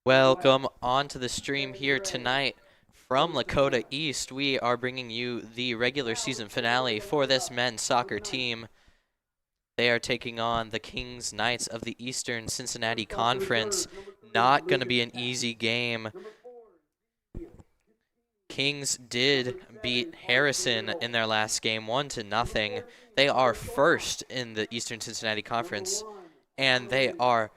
Welcome onto the stream here tonight from Lakota East. We are bringing you the regular season finale for this men's soccer team. They are taking on the Kings Knights of the Eastern Cincinnati Conference. Not going to be an easy game. Kings did beat Harrison in their last game 1-0. They are first in the Eastern Cincinnati Conference, and they are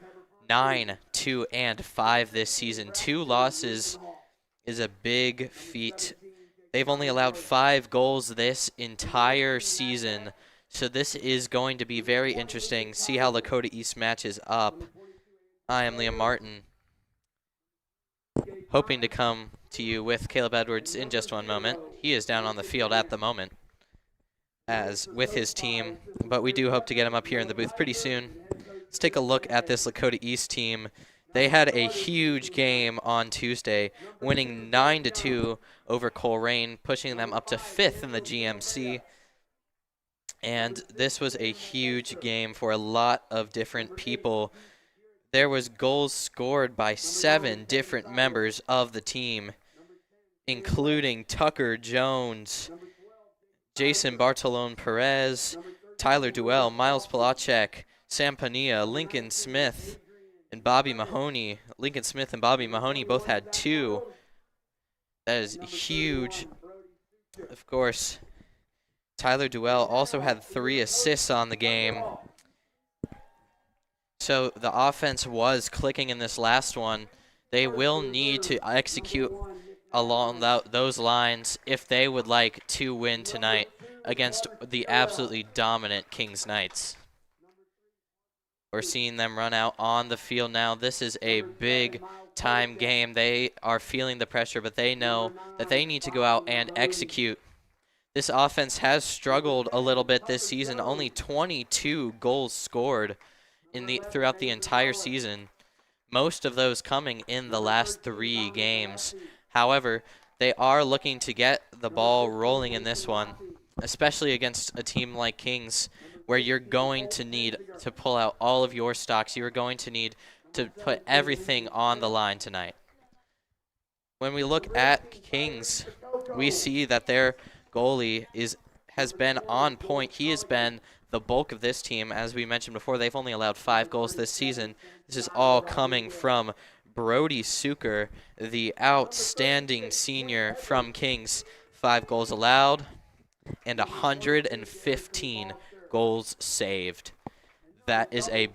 9-2-5 this season. 2 losses is a big feat. They've only allowed 5 goals this entire season, so this is going to be very interesting. See how Lakota East matches up. I am Liam Martin, hoping to come to you with Caleb Edwards in just one moment. He is down on the field at the moment as with his team, but we do hope to get him up here in the booth pretty soon. Let's take a look at this Lakota East team. They had a huge game on Tuesday, winning 9-2 over Coleraine, pushing them up to 5th in the GMC. And this was a huge game for a lot of different people. There was goals scored by 7 different members of the team, including Tucker Jones, Jason Bartolone Perez, Tyler Duell, Miles Palachek, Sam Pania, Lincoln Smith, and Bobby Mahoney. Lincoln Smith and Bobby Mahoney both had 2. That is huge. Of course, Tyler Duell also had 3 assists on the game. So the offense was clicking in this last one. They will need to execute along those lines if they would like to win tonight against the absolutely dominant Kings Knights. We're seeing them run out on the field now. This is a big time game. They are feeling the pressure, but they know that they need to go out and execute. This offense has struggled a little bit this season. Only 22 goals scored throughout the entire season. Most of those coming in the last 3 games. However, they are looking to get the ball rolling in this one, especially against a team like Kings, where you're going to need to pull out all of your stocks. You're going to need to put everything on the line tonight. When we look at Kings, we see that their goalie has been on point. He has been the bulk of this team. As we mentioned before, they've only allowed 5 goals this season. This is all coming from Brody Suker, the outstanding senior from Kings. 5 goals allowed and 115 goals saved. That is a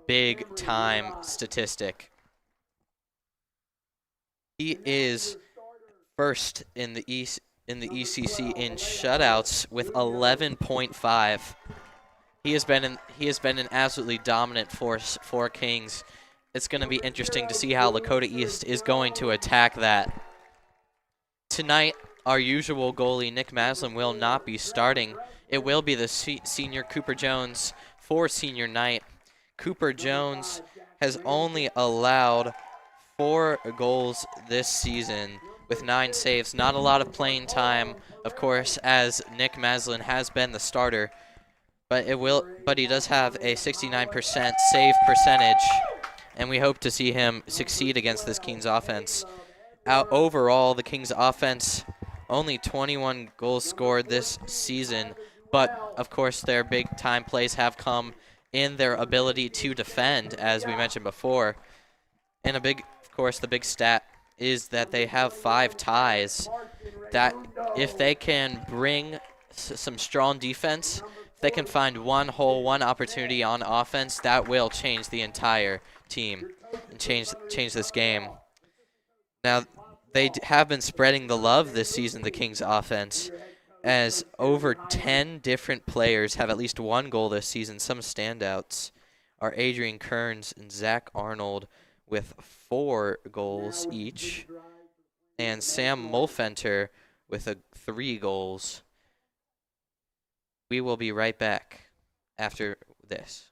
big time statistic. He is first in the ECC in shutouts with 11.5. He has been an absolutely dominant force for Kings. It's going to be interesting to see how Lakota East is going to attack that. Tonight, our usual goalie, Nick Maslin, will not be starting. It will be the senior Cooper Jones for senior night. Cooper Jones has only allowed 4 goals this season with 9 saves. Not a lot of playing time, of course, as Nick Maslin has been the starter. But he does have a 69% save percentage, and we hope to see him succeed against this Kings offense. Overall, the Kings offense, only 21 goals scored this season, but of course their big time plays have come in their ability to defend, as we mentioned before. And of course, the big stat is that they have 5 ties. That if they can bring some strong defense, if they can find one opportunity on offense, that will change the entire team and change this game. Now, they have been spreading the love this season, the Kings offense, as over 10 different players have at least 1 goal this season. Some standouts are Adrian Kearns and Zach Arnold with 4 goals each, and Sam Mulfenter with 3 goals. We will be right back after this.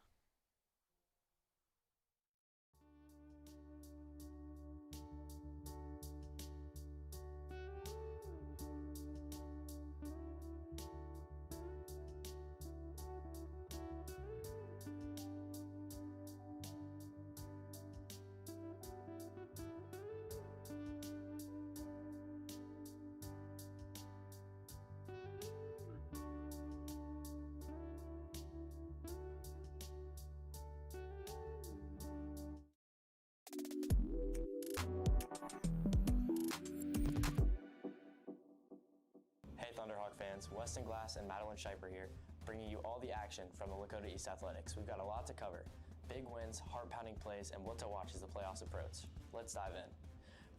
fans, Weston Glass and Madeline Scheiper here, bringing you all the action from the Lakota East Athletics. We've got a lot to cover. Big wins, heart-pounding plays, and what to watch as the playoffs approach. Let's dive in.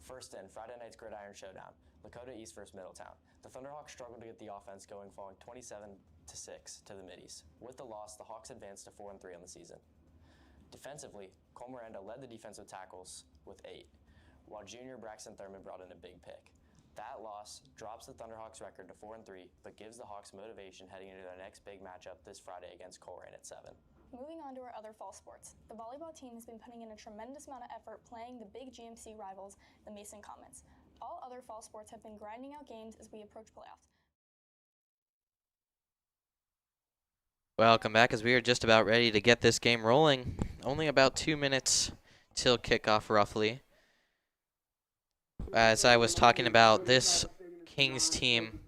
First in, Friday night's Gridiron Showdown, Lakota East versus Middletown. The Thunderhawks struggled to get the offense going, falling 27-6 to the Middies. With the loss, the Hawks advanced to 4-3 on the season. Defensively, Cole Miranda led the defensive tackles with 8, while junior Braxton Thurman brought in a big pick. That loss drops the Thunderhawks record to 4-3, but gives the Hawks motivation heading into their next big matchup this Friday against Colerain at 7. Moving on to our other fall sports, the volleyball team has been putting in a tremendous amount of effort playing the big GMC rivals, the Mason Comets. All other fall sports have been grinding out games as we approach playoffs. Welcome back, as we are just about ready to get this game rolling. Only about 2 minutes till kickoff, roughly. As I was talking about, this Kings team,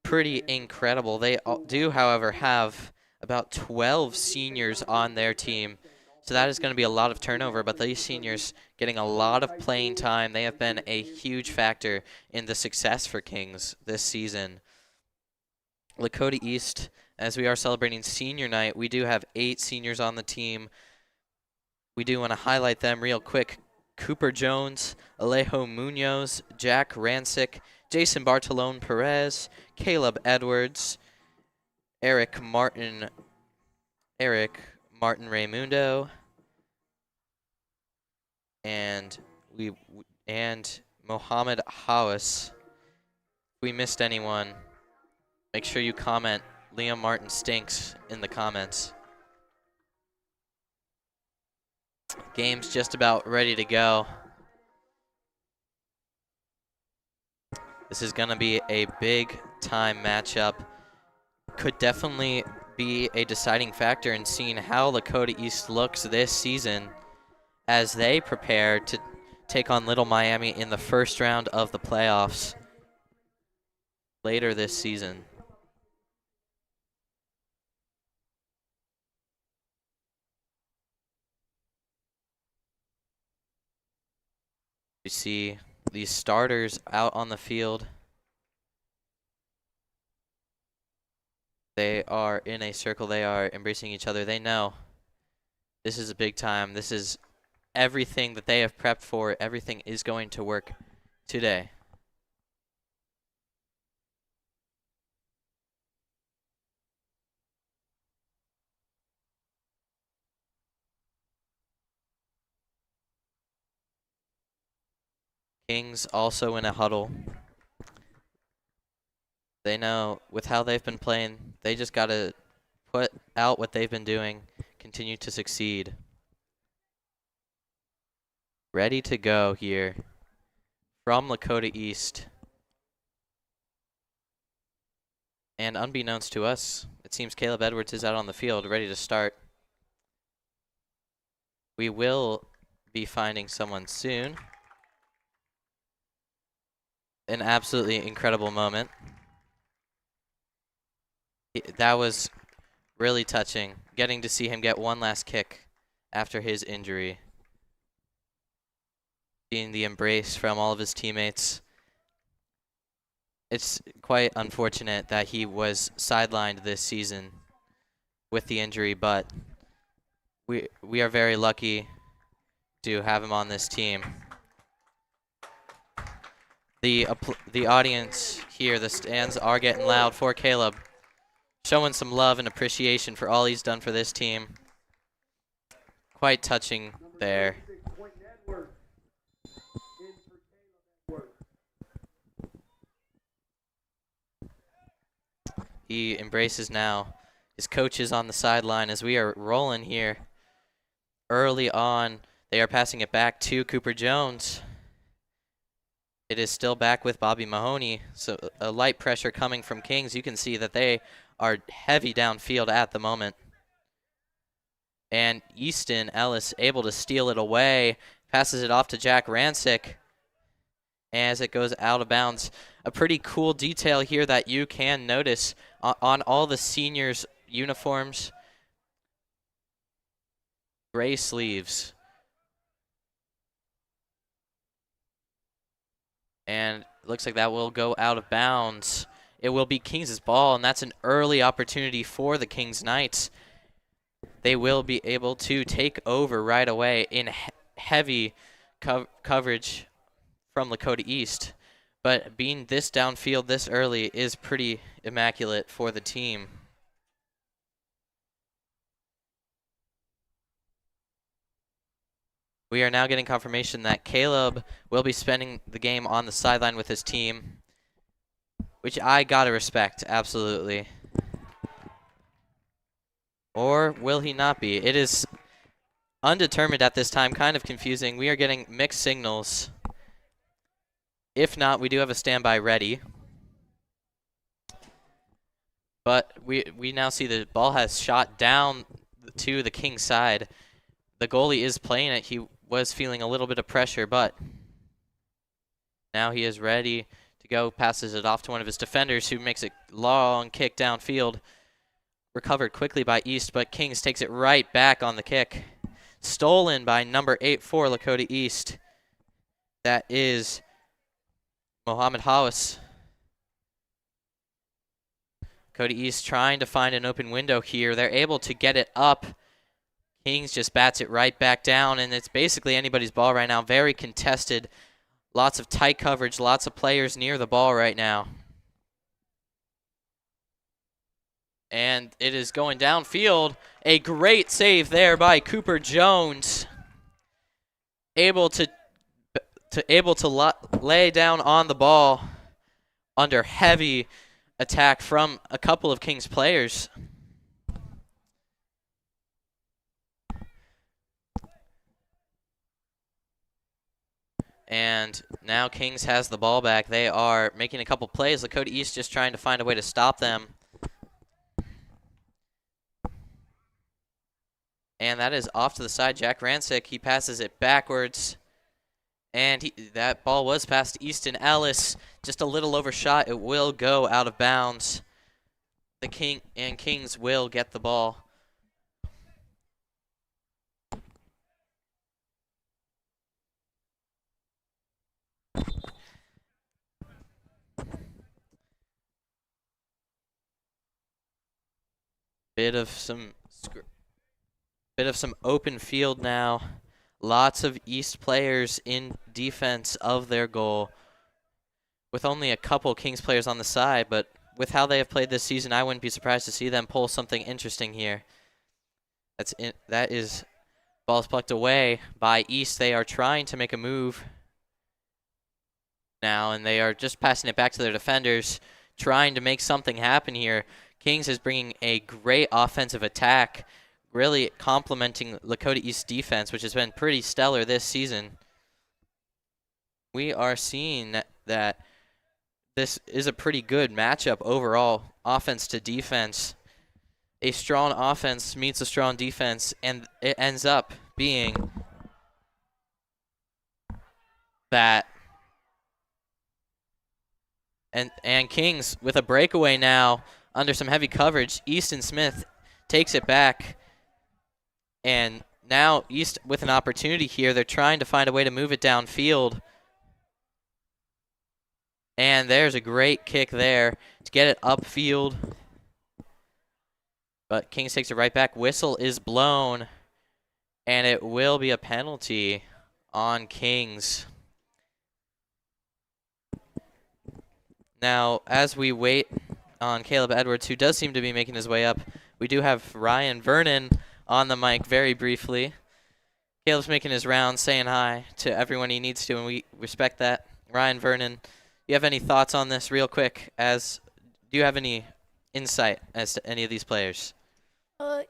pretty incredible. They do, however, have about 12 seniors on their team, so that is going to be a lot of turnover, but these seniors getting a lot of playing time. They have been a huge factor in the success for Kings this season. Lakota East, as we are celebrating senior night, we do have 8 seniors on the team. We do want to highlight them real quick. Cooper Jones, Alejo Munoz, Jack Rancic, Jason Bartolone Perez, Caleb Edwards, Eric Martin Raymundo, and Mohammed Hawas. If we missed anyone, make sure you comment Liam Martin stinks in the comments. Game's just about ready to go. This is going to be a big time matchup. Could definitely be a deciding factor in seeing how Lakota East looks this season as they prepare to take on Little Miami in the first round of the playoffs later this season. You see these starters out on the field. They are in a circle. They are embracing each other. They know this is a big time. This is everything that they have prepped for. Everything is going to work today. Kings also in a huddle. They know with how they've been playing, they just got to put out what they've been doing, continue to succeed. Ready to go here from Lakota East. And unbeknownst to us, it seems Caleb Edwards is out on the field, ready to start. We will be finding someone soon. An absolutely incredible moment. That was really touching, getting to see him get one last kick after his injury. Seeing the embrace from all of his teammates. It's quite unfortunate that he was sidelined this season with the injury, but we are very lucky to have him on this team. The audience here, the stands are getting loud for Caleb, showing some love and appreciation for all he's done for this team. Quite touching there. He embraces now his coaches on the sideline as we are rolling here. Early on, they are passing it back to Cooper Jones. It is still back with Bobby Mahoney, so a light pressure coming from Kings. You can see that they are heavy downfield at the moment. And Easton Ellis able to steal it away, passes it off to Jack Rancic as it goes out of bounds. A pretty cool detail here that you can notice on all the seniors' uniforms. Gray sleeves. And it looks like that will go out of bounds. it will be Kings' ball, and that's an early opportunity for the Kings Knights. They will be able to take over right away in heavy coverage from Lakota East. But being this downfield this early is pretty immaculate for the team. We are now getting confirmation that Caleb will be spending the game on the sideline with his team, which I gotta respect, absolutely. Or will he not be? It is undetermined at this time, kind of confusing. We are getting mixed signals. If not, we do have a standby ready. But we now see the ball has shot down to the Kings side. The goalie is playing it. He was feeling a little bit of pressure, but now he is ready to go. Passes it off to one of his defenders, who makes a long kick downfield. Recovered quickly by East, but Kings takes it right back on the kick. Stolen by number 8 for Lakota East. That is Mohammed Hawas. Lakota East trying to find an open window here. They're able to get it up. Kings just bats it right back down, and it's basically anybody's ball right now. Very contested. Lots of tight coverage, lots of players near the ball right now. And it is going downfield. A great save there by Cooper Jones. Able to lay down on the ball under heavy attack from a couple of Kings players. And now Kings has the ball back. They are making a couple plays. Lakota East just trying to find a way to stop them. And that is off to the side. Jack Rancic, he passes it backwards. And that ball was passed to Easton Ellis. Just a little overshot. It will go out of bounds. The Kings will get the ball. Bit of some open field now. Lots of East players in defense of their goal, with only a couple Kings players on the side, but with how they have played this season, I wouldn't be surprised to see them pull something interesting here. That is ball's plucked away by East. They are trying to make a move now, and they are just passing it back to their defenders, trying to make something happen here. Kings is bringing a great offensive attack, really complementing Lakota East defense, which has been pretty stellar this season. We are seeing that this is a pretty good matchup overall, offense to defense. A strong offense meets a strong defense, and it ends up being that. And Kings with a breakaway now under some heavy coverage. Easton Smith takes it back. And now East with an opportunity here. They're trying to find a way to move it downfield. And there's a great kick there to get it upfield. But Kings takes it right back. Whistle is blown. And it will be a penalty on Kings. Now, as we wait on Caleb Edwards, who does seem to be making his way up, we do have Ryan Vernon on the mic very briefly. Caleb's making his rounds, saying hi to everyone he needs to, and we respect that. Ryan Vernon, do you have any thoughts on this real quick? Do you have any insight as to any of these players?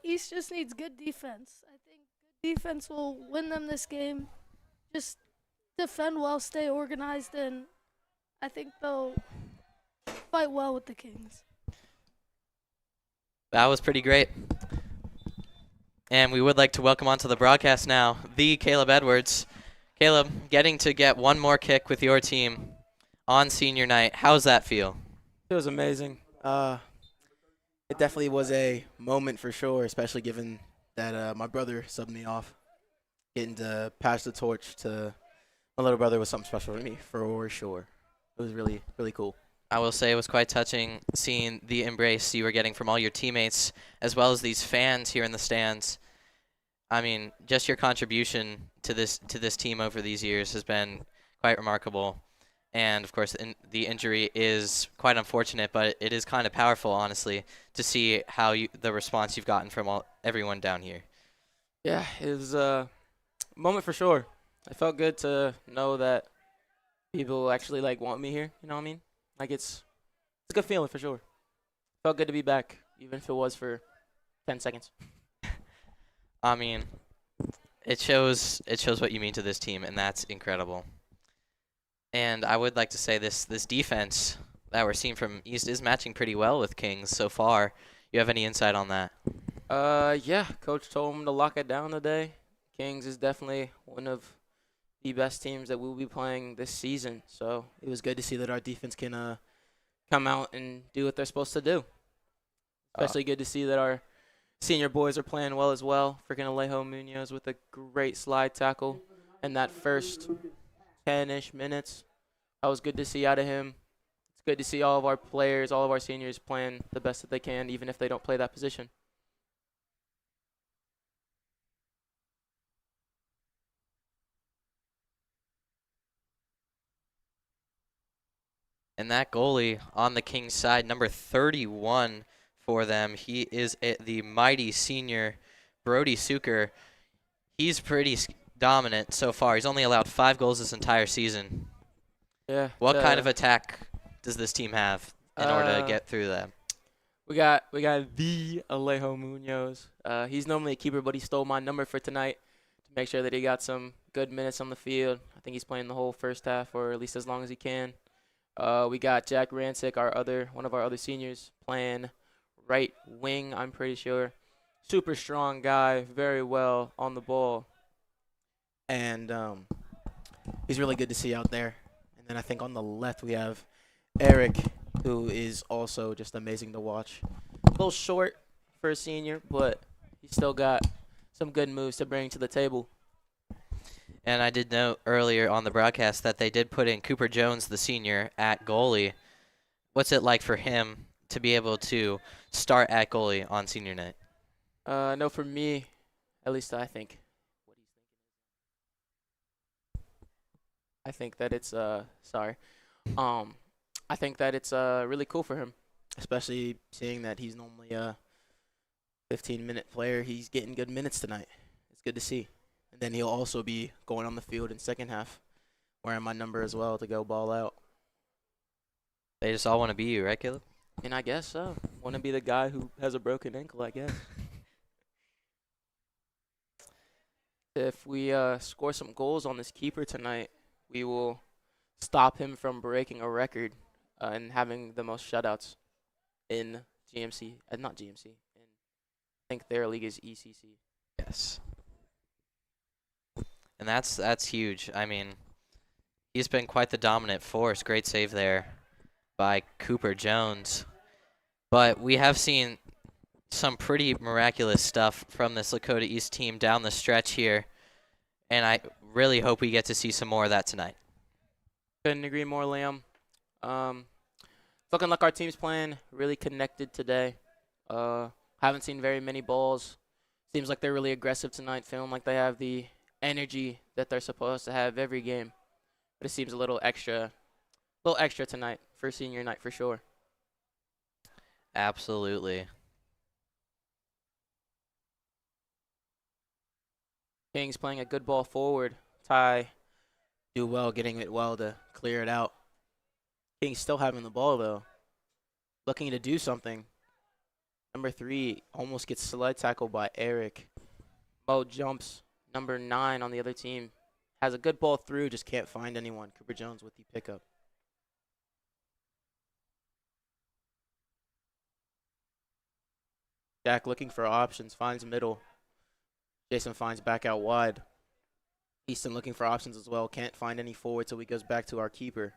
East just needs good defense. I think good defense will win them this game. Just defend well, stay organized, and I think they'll fight well with the Kings. That was pretty great. And we would like to welcome onto the broadcast now the Caleb Edwards. Caleb, getting to get one more kick with your team on senior night. How's that feel? It was amazing. It definitely was a moment for sure, especially given that my brother subbed me off. Getting to pass the torch to my little brother was something special to me, for sure. It was really, really cool. I will say it was quite touching seeing the embrace you were getting from all your teammates as well as these fans here in the stands. I mean, just your contribution to this team over these years has been quite remarkable. And of course, the injury is quite unfortunate, but it is kind of powerful, honestly, to see how the response you've gotten from everyone down here. Yeah, it was a moment for sure. It felt good to know that people actually like want me here. You know what I mean? Like it's a good feeling for sure. Felt good to be back, even if it was for 10 seconds. I mean, it shows what you mean to this team, and that's incredible. And I would like to say this defense that we're seeing from East is matching pretty well with Kings so far. You have any insight on that? Yeah, coach told him to lock it down today. Kings is definitely one of the best teams that we'll be playing this season. So it was good to see that our defense can come out and do what they're supposed to do. Especially good to see that our senior boys are playing well as well. Freaking Alejo Munoz with a great slide tackle in that first 10-ish minutes. That was good to see out of him. It's good to see all of our players, all of our seniors playing the best that they can, even if they don't play that position. And that goalie on the Kings side, number 31 for them, he is the mighty senior Brody Suker. He's pretty dominant so far. He's only allowed 5 goals this entire season. Yeah. What kind of attack does this team have in order to get through that? We got the Alejo Munoz. He's normally a keeper, but he stole my number for tonight to make sure that he got some good minutes on the field. I think he's playing the whole first half, or at least as long as he can. We got Jack Rancic, one of our other seniors, playing right wing, I'm pretty sure. Super strong guy, very well on the ball. And he's really good to see out there. And then I think on the left we have Eric, who is also just amazing to watch. A little short for a senior, but he's still got some good moves to bring to the table. And I did note earlier on the broadcast that they did put in Cooper Jones, the senior, at goalie. What's it like for him to be able to start at goalie on senior night? No, for me, at least I think. I think that it's I think that it's really cool for him, especially seeing that he's normally a 15-minute player. He's getting good minutes tonight. It's good to see. And then he'll also be going on the field in second half, wearing my number as well to go ball out. They just all want to be you, right, Caleb? And I guess so. Want to be the guy who has a broken ankle, I guess. If we score some goals on this keeper tonight, we will stop him from breaking a record and having the most shutouts in GMC. Not GMC. I think their league is ECC. Yes. And that's huge. I mean, he's been quite the dominant force. Great save there by Cooper Jones. But we have seen some pretty miraculous stuff from this Lakota East team down the stretch here. And I really hope we get to see some more of that tonight. Couldn't agree more, Liam. Looking like our team's playing really connected today. Haven't seen very many balls. Seems like they're really aggressive tonight, feeling like they have the energy that they're supposed to have every game. But it seems a little extra tonight for senior night for sure. Absolutely. Kings playing a good ball forward. Ty do well getting it well to clear it out. Kings still having the ball though. Looking to do something. Number 3 almost gets sled tackled by Eric. Mo jumps. Number 9 on the other team has a good ball through, just can't find anyone. Cooper Jones with the pickup. Jack looking for options, finds middle. Jason finds back out wide. Easton looking for options as well. Can't find any forward, so he goes back to our keeper.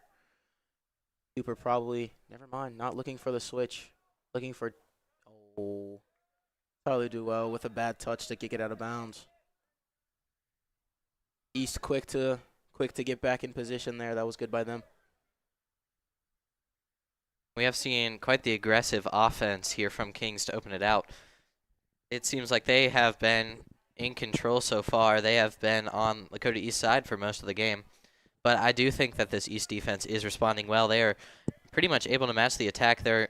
Keeper probably, never mind, not looking for the switch. Looking for, probably do well with a bad touch to kick it out of bounds. East quick to get back in position there. That was good by them. We have seen quite the aggressive offense here from Kings to open it out. It seems like they have been in control so far. They have been on Lakota East side for most of the game. But I do think that this East defense is responding well. They are pretty much able to match the attack. They're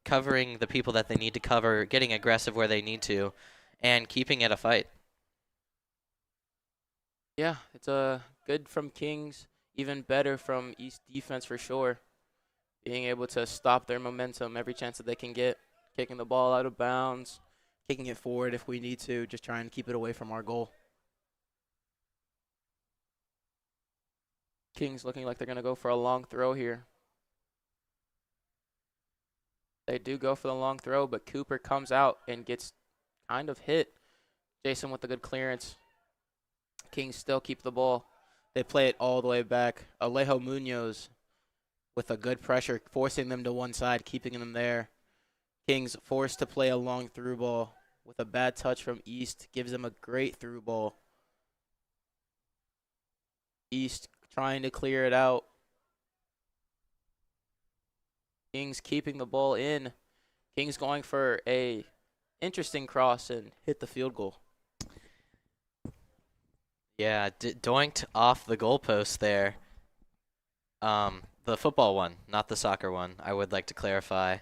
covering the people that they need to cover, getting aggressive where they need to, and keeping it a fight. Yeah, it's good from Kings, even better from East defense for sure. Being able to stop their momentum every chance that they can get, kicking the ball out of bounds, kicking it forward if we need to, just trying to keep it away from our goal. Kings looking like they're going to go for a long throw here. They do go for the long throw, but Cooper comes out and gets kind of hit. Jason with a good clearance. Kings still keep the ball. They play it all the way back. Alejo Munoz with a good pressure, forcing them to one side, keeping them there. Kings forced to play a long through ball with a bad touch from East. Gives them a great through ball. East trying to clear it out. Kings keeping the ball in. Kings going for a interesting cross and hit the field goal. Yeah, doinked off the goalpost there. The football one, not the soccer one. I would like to clarify.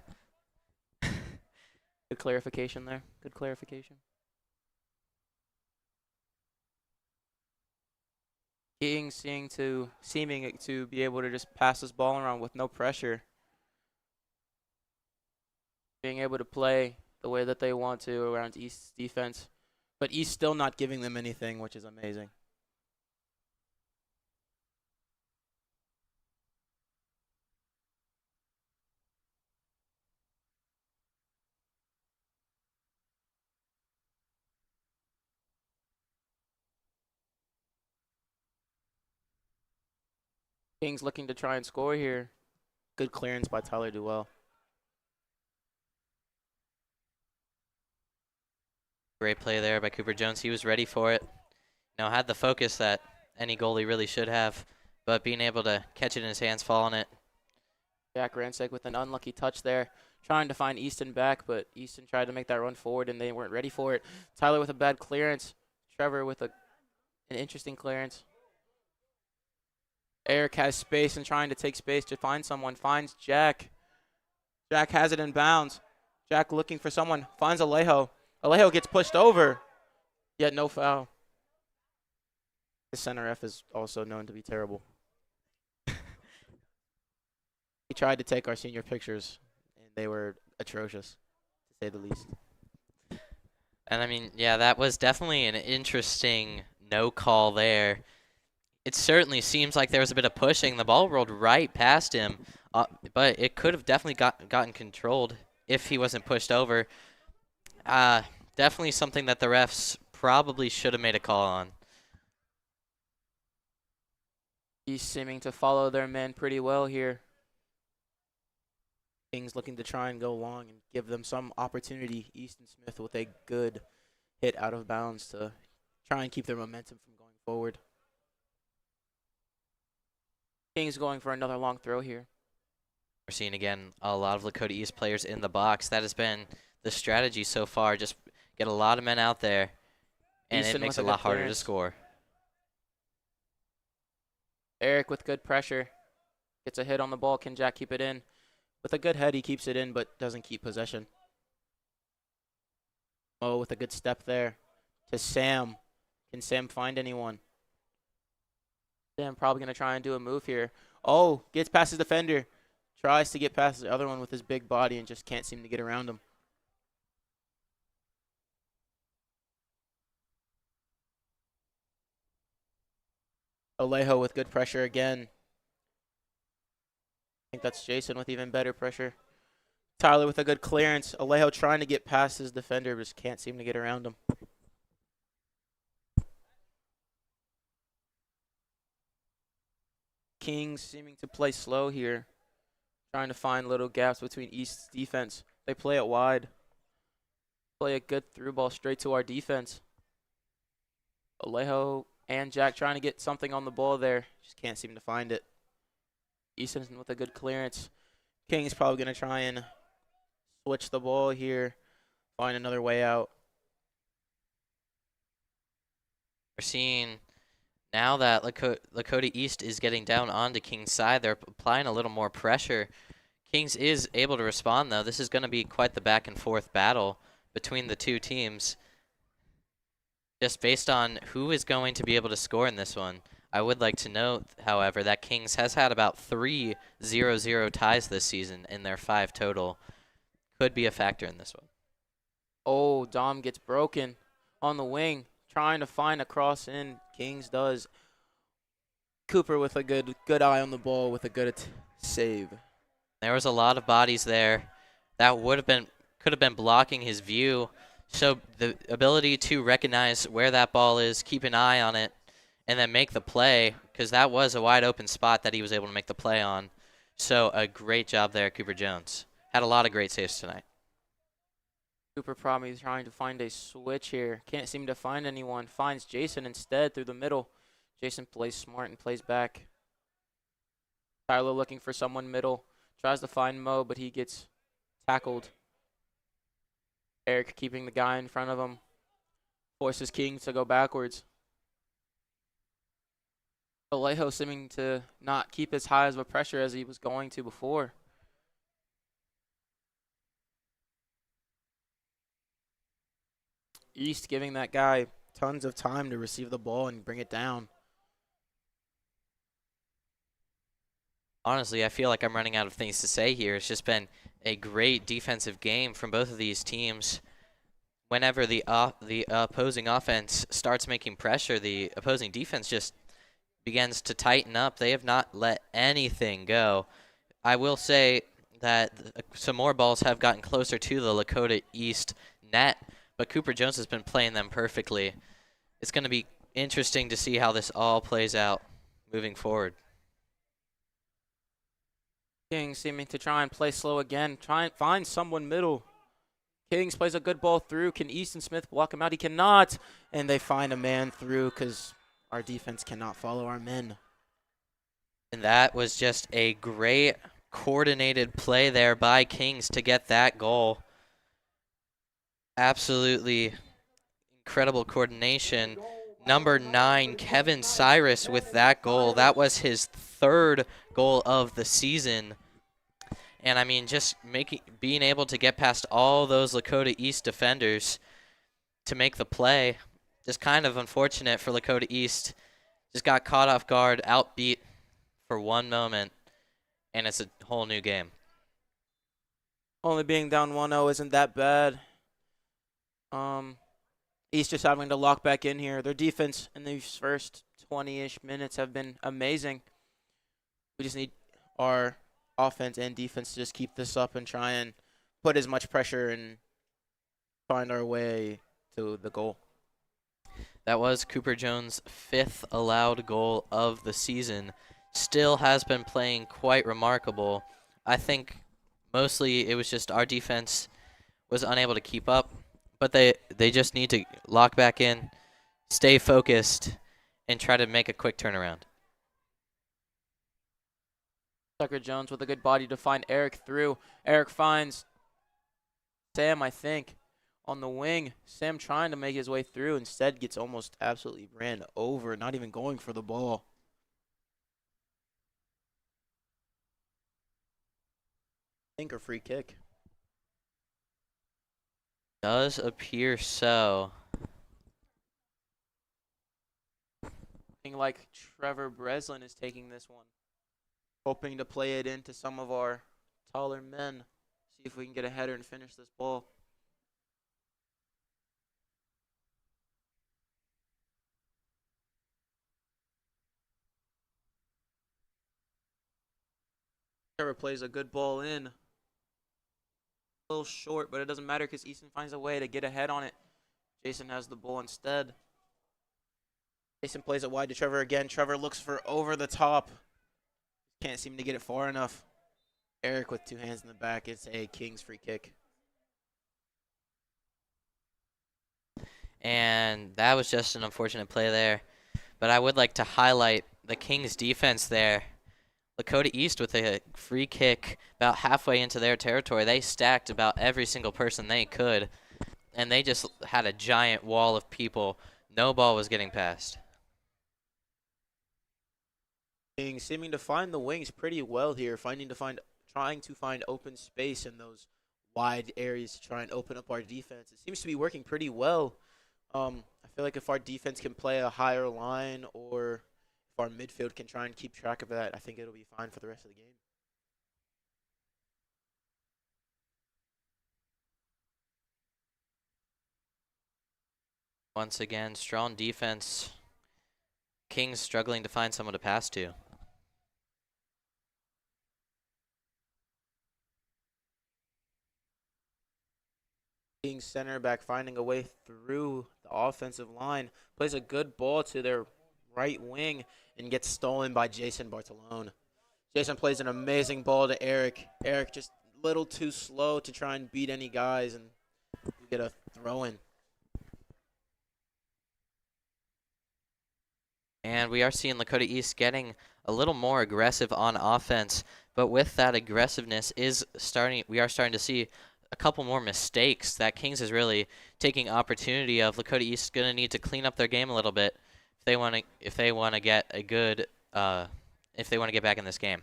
Good clarification there. Good clarification. Kings seeming to be able to just pass this ball around with no pressure. Being able to play the way that they want to around East's defense. But East still not giving them anything, which is amazing. Kings looking to try and score here. Good clearance by Tyler Duell. Great play there by Cooper Jones. He was ready for it. Had the focus that any goalie really should have, but being able to catch it in his hands, fall on it. Jack Rancic with an unlucky touch there, trying to find Easton back, but Easton tried to make that run forward, and they weren't ready for it. Tyler with a bad clearance. Trevor with an interesting clearance. Eric has space and trying to take space to find someone. Finds Jack. Jack has it in bounds. Jack looking for someone. Finds Alejo. Alejo gets pushed over, yet no foul. The center F is also known to be terrible. He tried to take our senior pictures, and they were atrocious, to say the least. And I mean, yeah, that was definitely an interesting no call there. It certainly seems like there was a bit of pushing. The ball rolled right past him, but it could have definitely gotten controlled if he wasn't pushed over. Definitely something that the refs probably should have made a call on. He's seeming to follow their men pretty well here. Kings looking to try and go long and give them some opportunity. Easton Smith with a good hit out of bounds to try and keep their momentum from going forward. Kings going for another long throw here. We're seeing, again, a lot of Lakota East players in the box. That has been the strategy so far. Just get a lot of men out there, and Easton it makes with it a a lot good harder to clearance. score. Eric with good pressure. Gets a hit on the ball. Can Jack keep it in? With a good head, he keeps it in, but doesn't keep possession. Oh, with a good step there to Sam. Can Sam find anyone? Sam probably going to try and do a move here. Oh, gets past his defender. Tries to get past the other one with his big body and just can't seem to get around him. Alejo with good pressure again. I think that's Jason with even better pressure. Tyler with a good clearance. Alejo trying to get past his defender, but just can't seem to get around him. Kings seeming to play slow here. Trying to find little gaps between East's defense. They play it wide. Play a good through ball straight to our defense. Alejo and Jack trying to get something on the ball there. Just can't seem to find it. Easton with a good clearance. Kings probably going to try and switch the ball here, find another way out. We're seeing now that Lakota East is getting down onto King's side, they're applying a little more pressure. Kings is able to respond, though. This is going to be quite the back and forth battle between the two teams. Just based on who is going to be able to score in this one. I would like to note, however, that Kings has had about 3 0-0 ties this season in their 5 total. Could be a factor in this one. Oh, Dom gets broken on the wing, trying to find a cross in. Kings does. Cooper with a good eye on the ball with a good save. There was a lot of bodies there that could have been blocking his view. So the ability to recognize where that ball is, keep an eye on it, and then make the play, because that was a wide open spot that he was able to make the play on. So a great job there, Cooper Jones. Had a lot of great saves tonight. Cooper probably trying to find a switch here. Can't seem to find anyone. Finds Jason instead through the middle. Jason plays smart and plays back. Tyler looking for someone middle. Tries to find Mo, but he gets tackled. Eric keeping the guy in front of him. Forces Kings to go backwards. Vallejo seeming to not keep as high of a pressure as he was going to before. East giving that guy tons of time to receive the ball and bring it down. Honestly, I feel like I'm running out of things to say here. It's just been a great defensive game from both of these teams. Whenever the opposing offense starts making pressure, the opposing defense just begins to tighten up. They have not let anything go. I will say that some more balls have gotten closer to the Lakota East net, but Cooper Jones has been playing them perfectly. It's going to be interesting to see how this all plays out moving forward. Kings seeming to try and play slow again. Try and find someone middle. Kings plays a good ball through. Can Easton Smith block him out? He cannot. And they find a man through because our defense cannot follow our men. And that was just a great coordinated play there by Kings to get that goal. Absolutely incredible coordination. Number 9, Kevin Cyrus with that goal. That was his 3rd goal of the season. And I mean, just being able to get past all those Lakota East defenders to make the play, just kind of unfortunate for Lakota East. Just got caught off guard, outbeat for one moment, and it's a whole new game. Only being down 1-0 isn't that bad. East just having to lock back in here. Their defense in these first 20-ish minutes have been amazing. We just need our offense and defense to just keep this up and try and put as much pressure and find our way to the goal. That was Cooper Jones' 5th allowed goal of the season. Still has been playing quite remarkable. I think mostly it was just our defense was unable to keep up, but they just need to lock back in, stay focused, and try to make a quick turnaround. Tucker Jones with a good body to find Eric through. Eric finds Sam, I think, on the wing. Sam trying to make his way through, instead gets almost absolutely ran over, not even going for the ball. I think a free kick. Does appear so. Looking like Trevor Breslin is taking this one. Hoping to play it into some of our taller men. See if we can get a header and finish this ball. Trevor plays a good ball in. A little short, but it doesn't matter because Easton finds a way to get ahead on it. Jason has the ball instead. Jason plays it wide to Trevor again. Trevor looks for over the top. Can't seem to get it far enough. Eric with 2 hands in the back. It's a Kings free kick. And that was just an unfortunate play there. But I would like to highlight the Kings defense there. Lakota East with a free kick about halfway into their territory. They stacked about every single person they could, and they just had a giant wall of people. No ball was getting past. Seeming to find the wings pretty well here, trying to find open space in those wide areas to try and open up our defense. It seems to be working pretty well. I feel like if our defense can play a higher line, or if our midfield can try and keep track of that, I think it'll be fine for the rest of the game. Once again, strong defense. Kings struggling to find someone to pass to. Kings center back finding a way through the offensive line, plays a good ball to their right wing and gets stolen by Jason Bartolone. Jason plays an amazing ball to Eric. Eric just a little too slow to try and beat any guys, and we get a throw in. And we are seeing Lakota East getting a little more aggressive on offense, but with that aggressiveness we are starting to see a couple more mistakes that Kings is really taking opportunity of. Lakota East is going to need to clean up their game a little bit if they want to get a good if they want to get back in this game.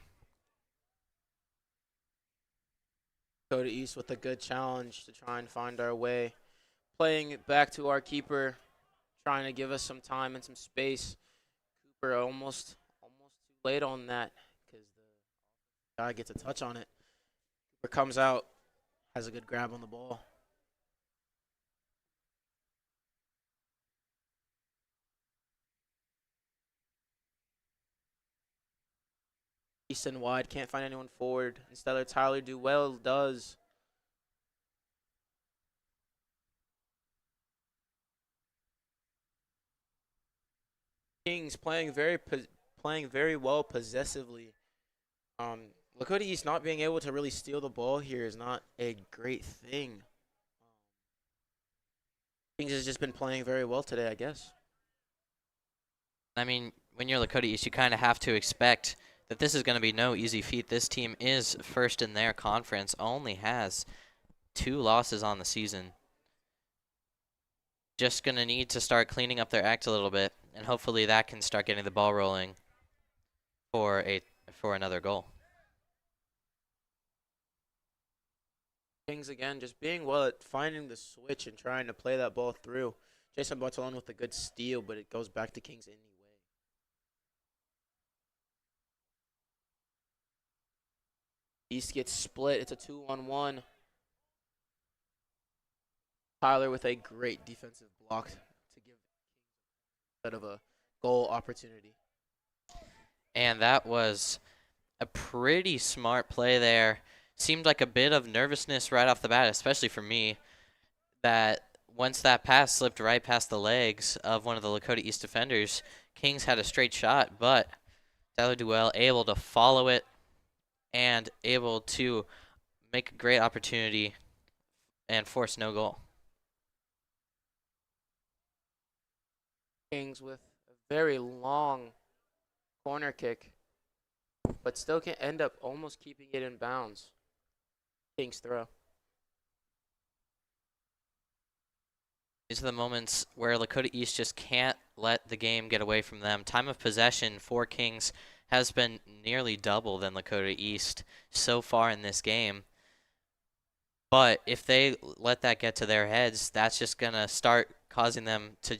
Dakota East with a good challenge to try and find our way. Playing it back to our keeper, trying to give us some time and some space. Cooper almost too late on that because the guy gets a touch on it. Cooper comes out, has a good grab on the ball. East and wide, can't find anyone forward. Instead, Tyler Duell does. Kings playing very well possessively. Lakota East not being able to really steal the ball here is not a great thing. Kings has just been playing very well today, I guess. I mean, when you're Lakota East, you kind of have to expect that this is going to be no easy feat. This team is first in their conference, only has 2 losses on the season. Just going to need to start cleaning up their act a little bit, and hopefully that can start getting the ball rolling for another goal. Kings again just being well at finding the switch and trying to play that ball through. Jason Bartolone with a good steal, but it goes back to Kings anyway. East gets split. It's a 2-on-1. Tyler with a great defensive block to give instead of a goal opportunity. And that was a pretty smart play there. Seemed like a bit of nervousness right off the bat, especially for me, that once that pass slipped right past the legs of one of the Lakota East defenders, Kings had a straight shot, but Tyler Duell able to follow it and able to make a great opportunity and force no goal. Kings with a very long corner kick, but still can end up almost keeping it in bounds. Kings throw. These are the moments where Lakota East just can't let the game get away from them. Time of possession for Kings has been nearly double than Lakota East so far in this game. But if they let that get to their heads, that's just going to start causing them to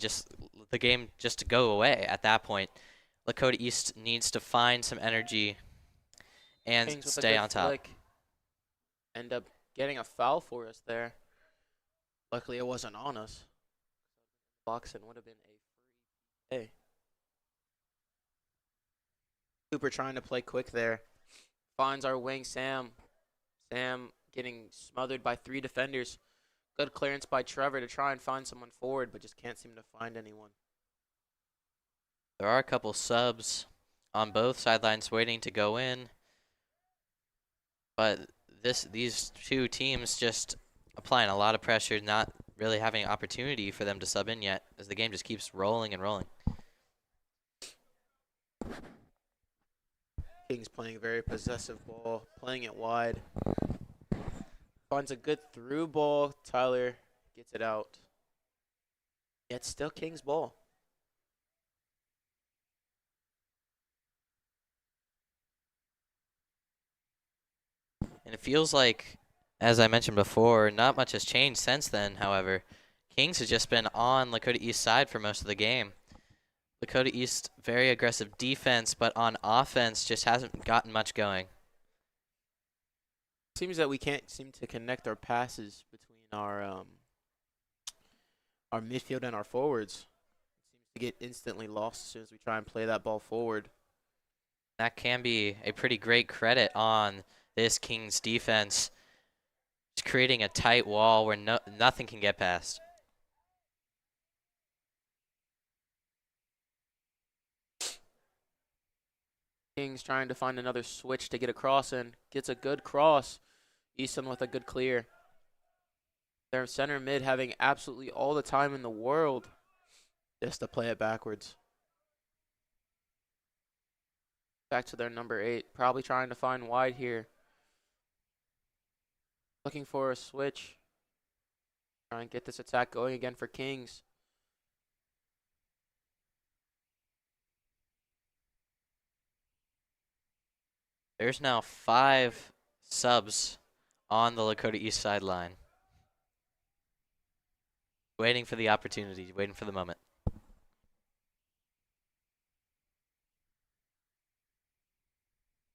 the game just to go away at that point. Lakota East needs to find some energy and Kings with a stay good on top. flick. End up getting a foul for us there. Luckily, it wasn't on us. Boxing would have been a free. Cooper trying to play quick there. Finds our wing, Sam. Sam getting smothered by 3 defenders. Good clearance by Trevor to try and find someone forward, but just can't seem to find anyone. There are a couple subs on both sidelines waiting to go in. But these 2 teams just applying a lot of pressure, not really having an opportunity for them to sub in yet, as the game just keeps rolling and rolling. Kings playing a very possessive ball, playing it wide. Finds a good through ball. Tyler gets it out. It's still Kings ball. And it feels like, as I mentioned before, not much has changed since then, however. Kings has just been on Lakota East side for most of the game. Lakota East, very aggressive defense, but on offense just hasn't gotten much going. Seems that we can't seem to connect our passes between our midfield and our forwards. It seems to get instantly lost as soon as we try and play that ball forward. That can be a pretty great credit on this Kings defense. Just creating a tight wall where nothing can get past. Kings trying to find another switch to get a cross in. Gets a good cross. Easton with a good clear. Their center mid having absolutely all the time in the world just to play it backwards. Back to their number 8. Probably trying to find wide here. Looking for a switch. Try and get this attack going again for Kings. There's now 5 subs on the Lakota East sideline. Waiting for the opportunity, waiting for the moment.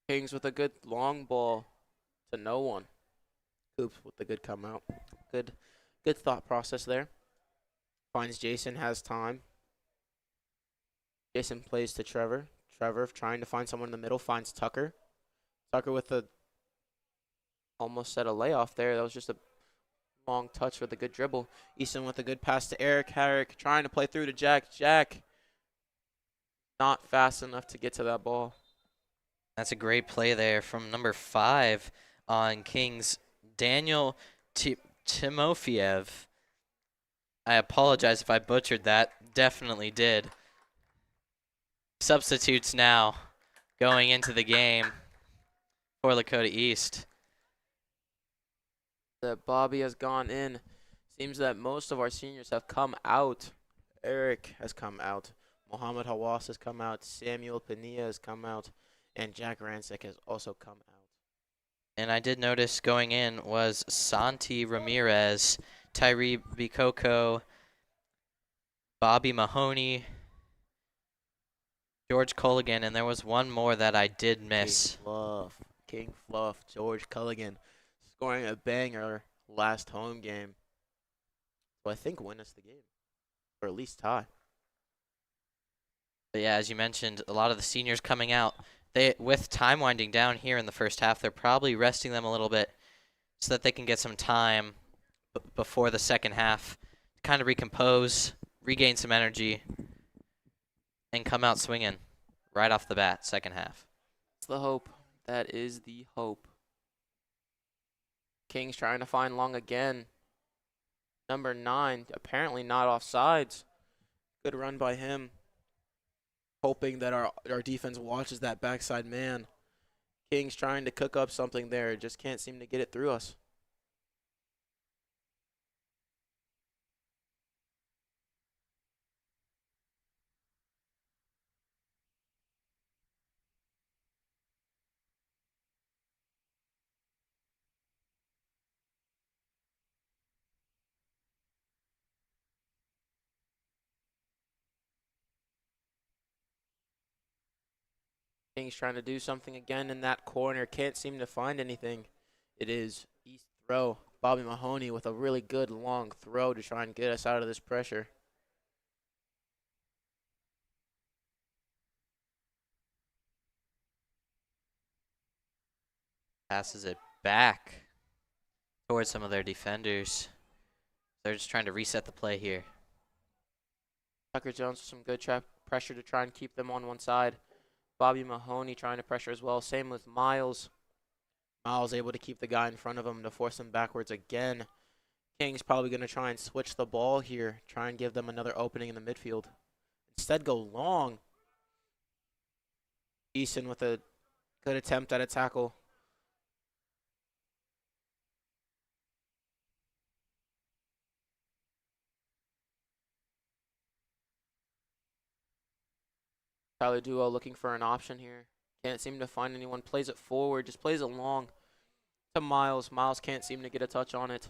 Kings with a good long ball to no one. Coops with the good come out. Good thought process there. Finds Jason, has time. Jason plays to Trevor. Trevor trying to find someone in the middle, finds Tucker. Tucker with a almost set a layoff there. That was just a long touch with a good dribble. Easton with a good pass to Eric. Herrick trying to play through to Jack. Jack not fast enough to get to that ball. That's a great play there from number 5 on Kings, Daniel Timofeyev. I apologize if I butchered that. Definitely did. Substitutes now going into the game for Lakota East. That Bobby has gone in. Seems that most of our seniors have come out. Eric has come out. Mohammed Hawass has come out. Samuel Pania has come out. And Jack Rancic has also come out. And I did notice going in was Santi Ramirez, Tyree Bikoko, Bobby Mahoney, George Culligan, and there was one more that I did miss. King Fluff, George Culligan, scoring a banger last home game. So I think win us the game, or at least tie. But yeah, as you mentioned, a lot of the seniors coming out. With time winding down here in the first half, they're probably resting them a little bit so that they can get some time before the second half to kind of recompose, regain some energy, and come out swinging right off the bat, second half. That's the hope. That is the hope. Kings trying to find Long again. Number 9, apparently not offsides. Good run by him. Hoping that our defense watches that backside man. Kings trying to cook up something there. Just can't seem to get it through us. Kings trying to do something again in that corner. Can't seem to find anything. It is East throw. Bobby Mahoney with a really good long throw to try and get us out of this pressure. Passes it back towards some of their defenders. They're just trying to reset the play here. Tucker Jones with some good pressure to try and keep them on one side. Bobby Mahoney trying to pressure as well. Same with Miles. Miles able to keep the guy in front of him to force him backwards again. King's probably going to try and switch the ball here. Try and give them another opening in the midfield. Instead go long. Easton with a Good attempt at a tackle. Tyler Duo looking for an option here. Can't seem to find anyone. Plays it forward, just plays it long to Miles. Miles can't seem to get a touch on it.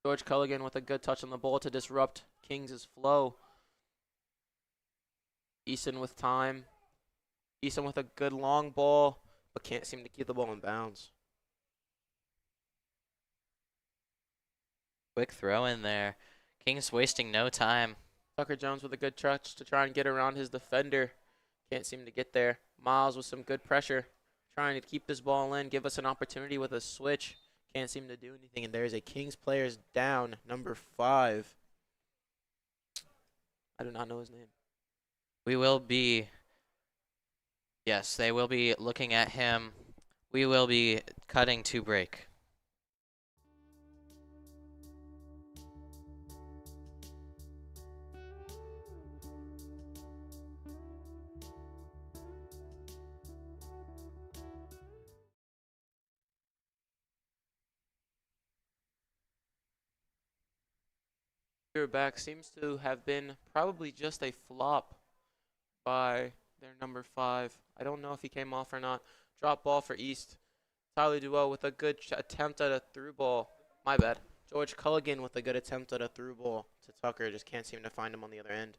George Culligan with a good touch on the ball to disrupt Kings' flow. Easton with time. Easton with a good long ball, but can't seem to keep the ball in bounds. Quick throw in there. Kings wasting no time. Tucker Jones with a good touch to try and get around his defender. Can't seem to get there. Miles with some good pressure, trying to keep this ball in, give us an opportunity with a switch. Can't seem to do anything, and there's a Kings players down, number 5. I do not know his name. We will be, yes, they will be looking at him. We will be cutting to break. Back seems to have been probably just a flop by their number 5. I don't know if he came off or not. Drop ball for East. Tyler Duo with a good attempt at a through ball. My bad. George Culligan with a good attempt at a through ball to Tucker. Just can't seem to find him on the other end.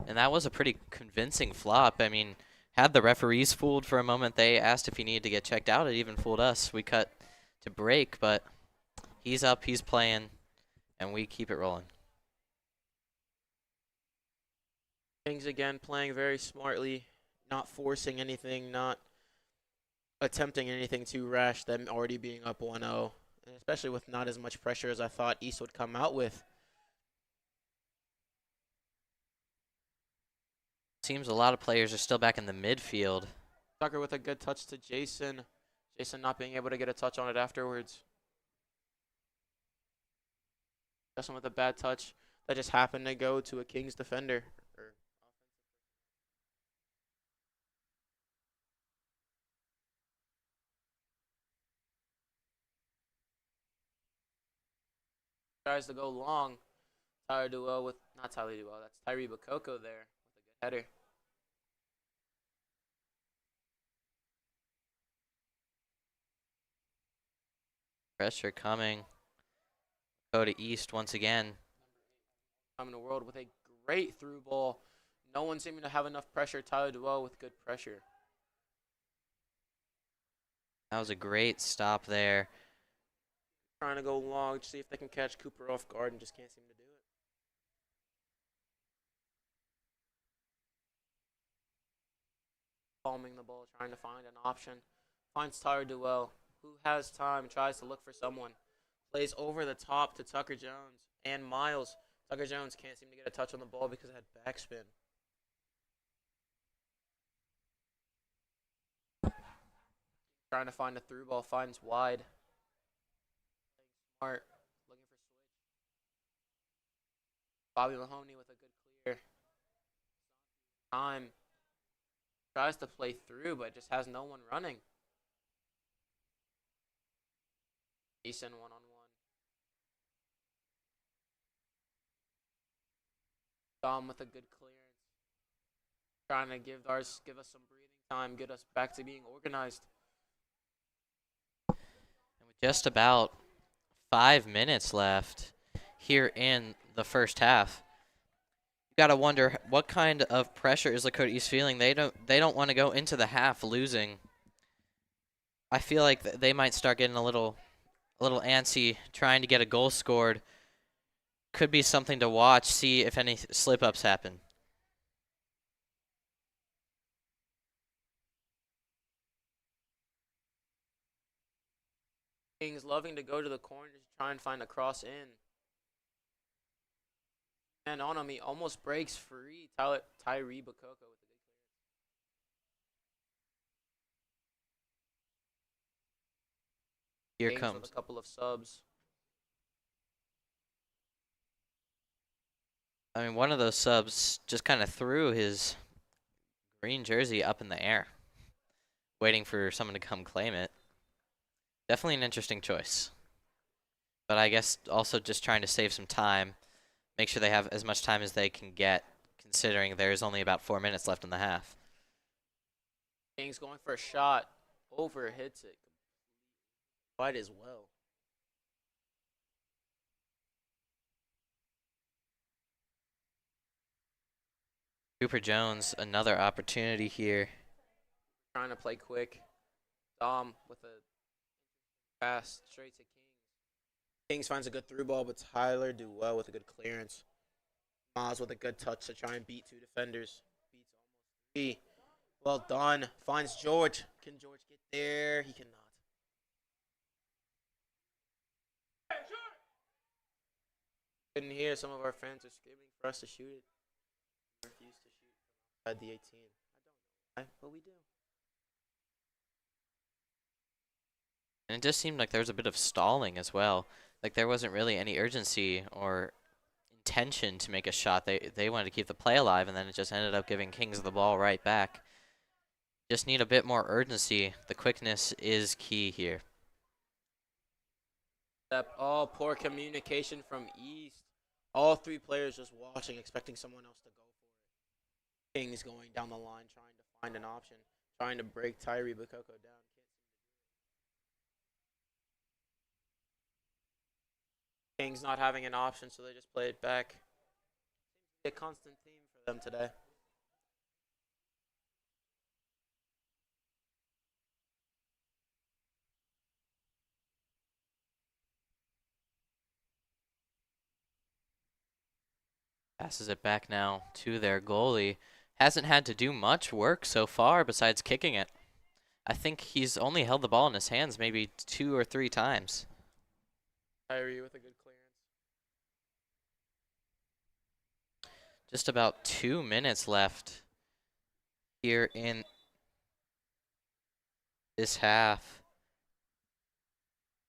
And that was a pretty convincing flop. I mean, had the referees fooled for a moment, they asked if he needed to get checked out. It even fooled us. We cut to break, but he's up, he's playing, and we keep it rolling. Kings again playing very smartly, not forcing anything, not attempting anything too rash, them already being up 1-0, and especially with not as much pressure as I thought East would come out with. Seems a lot of players are still back in the midfield. Tucker with a good touch to Jason. Jason not being able to get a touch on it afterwards. Justin with a bad touch that just happened to go to a Kings defender. Tries to go long. Tyler Duo with, not Tyler Duo, that's Tyree Bakoko there with a good header. Pressure coming. Go to East once again. I'm in the world with a great through ball. No one seeming to have enough pressure. Tyler Duo with good pressure. That was a great stop there. Trying to go long to see if they can catch Cooper off guard and just can't seem to do it. Palming the ball, trying to find an option. Finds Tyler Duo, who has time, tries to look for someone. Plays over the top to Tucker Jones and Miles. Tucker Jones can't seem to get a touch on the ball because it had backspin. Trying to find a through ball, finds wide. Smart, looking for switch. Bobby Mahoney with a good clear. Time. Tries to play through, but just has no one running. Easton one-on-one. Dom with a good clearance. Trying to give us some breathing time, get us back to being organized. And with just about 5 minutes left here in the first half, you gotta wonder what kind of pressure is Lakota East feeling. They don't want to go into the half losing. I feel like they might start getting a little antsy, trying to get a goal scored. Could be something to watch, see if any slip-ups happen. Kings loving to go to the corner to try and find a cross in. And on him, he almost breaks free. Tyree Bakoko with a good clearance. Here Kings comes. with a couple of subs. I mean, one of those subs just kind of threw his green jersey up in the air, waiting for someone to come claim it. Definitely an interesting choice. But I guess also just trying to save some time, make sure they have as much time as they can get, considering there's only about 4 minutes left in the half. Kings going for a shot. Over, hits it. Quite as well. Cooper Jones, another opportunity here. Trying to play quick. Dom with a pass straight to Kings. Kings finds a good through ball, but Tyler do well with a good clearance. Miles with a good touch to try and beat 2 defenders. Beats almost 3. Well done. Finds George. Can George get there? He cannot. Couldn't hear. Some of our fans are screaming for us to shoot it. We refuse to shoot from outside the 18. I don't know why, but we do. And it just seemed like there was a bit of stalling as well. Like there wasn't really any urgency or intention to make a shot. They wanted to keep the play alive, and then it just ended up giving Kings the ball right back. Just need a bit more urgency. The quickness is key here. All poor communication from East. All 3 players just watching, expecting someone else to go for it. Kings going down the line, trying to find an option, trying to break Tyree Bakoko down. Kings not having an option, so they just play it back. Seems to be a constant theme for them today. Passes it back now to their goalie. Hasn't had to do much work so far besides kicking it. I think he's only held the ball in his hands maybe 2 or 3 times. Tyree with a good clearance. Just about 2 minutes left here in this half.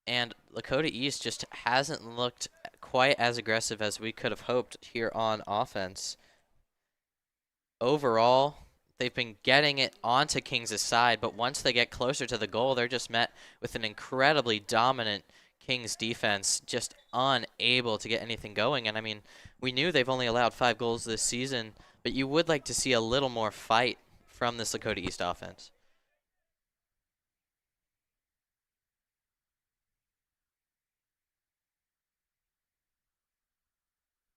And Lakota East just hasn't looked quite as aggressive as we could have hoped here on offense. Overall, they've been getting it onto Kings' side, but once they get closer to the goal, they're just met with an incredibly dominant Kings defense, just unable to get anything going. And I mean, we knew they've only allowed 5 goals this season, but you would like to see a little more fight from this Lakota East offense.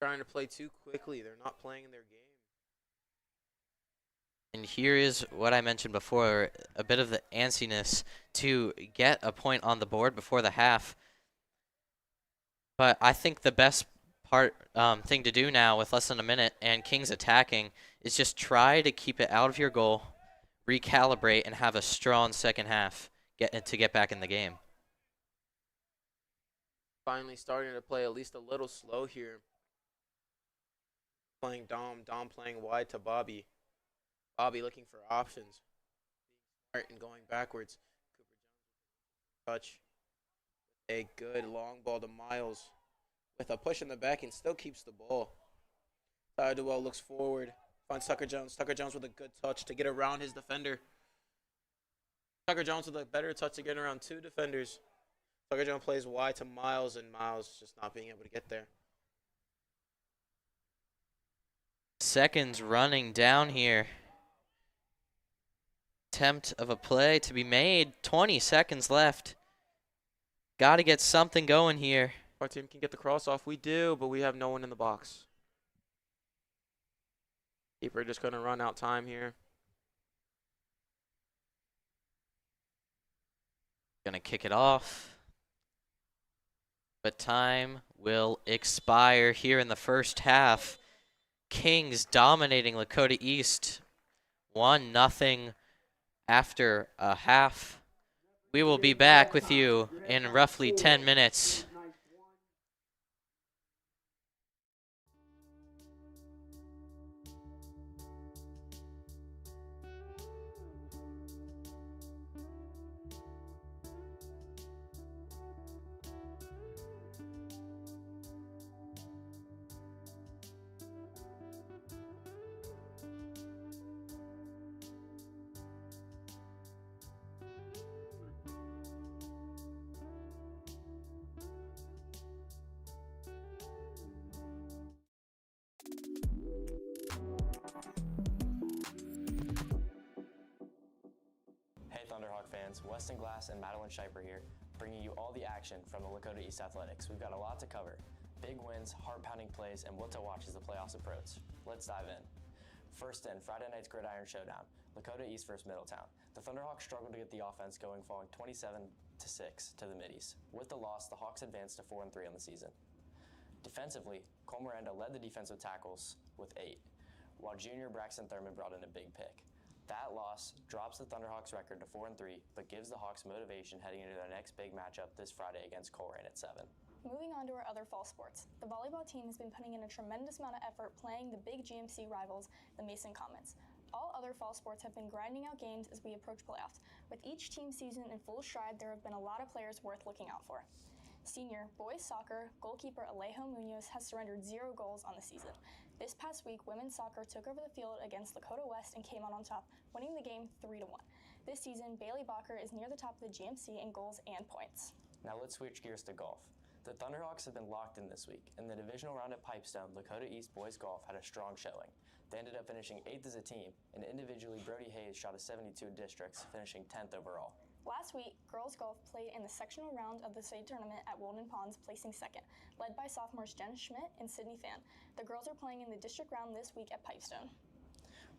Trying to play too quickly. They're not playing in their game. And here is what I mentioned before, a bit of the antsiness to get a point on the board before the half. But I think the best thing to do now with less than a minute and Kings attacking is just try to keep it out of your goal, recalibrate, and have a strong second half to get back in the game. Finally starting to play at least a little slow here. Playing Dom playing wide to Bobby. Bobby looking for options. Being smart and going backwards. Cooper Jones touch. A good long ball to Miles. With a push in the back and still keeps the ball. Tyler Duell looks forward. Finds Tucker Jones. Tucker Jones with a good touch to get around his defender. Tucker Jones with a better touch to get around 2 defenders. Tucker Jones plays wide to Miles, and Miles just not being able to get there. Seconds running down here. Attempt of a play to be made. 20 seconds left. Got to get something going here. Our team can get the cross off. We do, but we have no one in the box. Keeper just going to run out time here. Gonna kick it off. But time will expire here in the first half. Kings dominating Lakota East 1-0 after a half. We will be back with you in roughly 10 minutes. fans, Weston Glass and Madeline Scheiper here, bringing you all the action from the Lakota East Athletics. We've got a lot to cover. Big wins, heart-pounding plays, and what to watch as the playoffs approach. Let's dive in. First in, Friday night's Gridiron Showdown, Lakota East versus Middletown. The Thunderhawks struggled to get the offense going, falling 27-6 to the Middies. With the loss, the Hawks advanced to 4-3 on the season. Defensively, Cole Miranda led the defensive tackles with 8, while junior Braxton Thurman brought in a big pick. That loss drops the Thunderhawks record to 4-3, but gives the Hawks motivation heading into their next big matchup this Friday against Colerain at 7. Moving on to our other fall sports. The volleyball team has been putting in a tremendous amount of effort playing the big GMC rivals, the Mason Comets. All other fall sports have been grinding out games as we approach playoffs. With each team season in full stride, there have been a lot of players worth looking out for. Senior boys soccer goalkeeper Alejo Munoz has surrendered 0 goals on the season. This past week, women's soccer took over the field against Lakota West and came out on top, winning the game 3-1. This season, Bailey Bacher is near the top of the GMC in goals and points. Now let's switch gears to golf. The Thunderhawks have been locked in this week. In the divisional round at Pipestone, Lakota East boys golf had a strong showing. They ended up finishing 8th as a team, and individually Brody Hayes shot a 72 districts, finishing 10th overall. Last week, girls golf played in the sectional round of the state tournament at Walden Ponds, placing 2nd, led by sophomores Jen Schmidt and Sydney Fan. The girls are playing in the district round this week at Pipestone.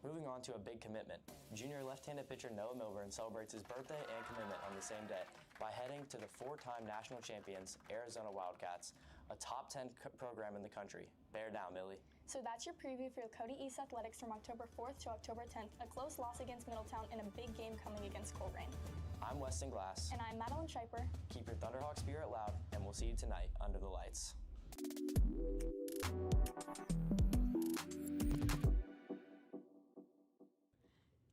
Moving on to a big commitment. Junior left-handed pitcher Noah Milburn celebrates his birthday and commitment on the same day by heading to the 4-time national champions, Arizona Wildcats, a top 10 program in the country. Bear down, Millie. So that's your preview for Lakota East Athletics from October 4th to October 10th, a close loss against Middletown and a big game coming against Colerain. I'm Weston Glass. And I'm Madeline Scheiper. Keep your Thunderhawk spirit loud, and we'll see you tonight under the lights.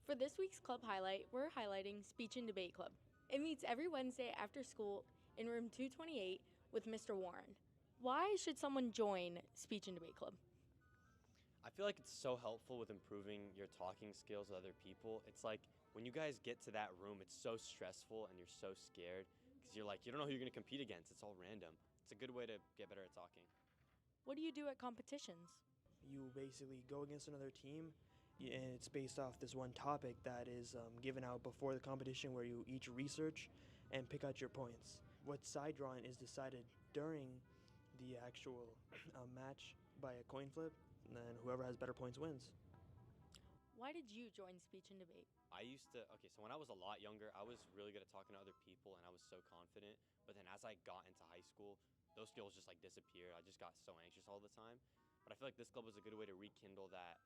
For this week's club highlight, we're highlighting Speech and Debate Club. It meets every Wednesday after school in room 228 with Mr. Warren. Why should someone join Speech and Debate Club? I feel like it's so helpful with improving your talking skills with other people. It's like when you guys get to that room, it's so stressful and you're so scared because you're like, you don't know who you're going to compete against. It's all random. It's a good way to get better at talking. What do you do at competitions? You basically go against another team, and it's based off this one topic that is given out before the competition, where you each research and pick out your points. What side drawing is decided during the actual match by a coin flip, and then whoever has better points wins. Why did you join Speech and Debate? So when I was a lot younger, I was really good at talking to other people and I was so confident. But then as I got into high school, those skills just like disappeared. I just got so anxious all the time. But I feel like this club was a good way to rekindle that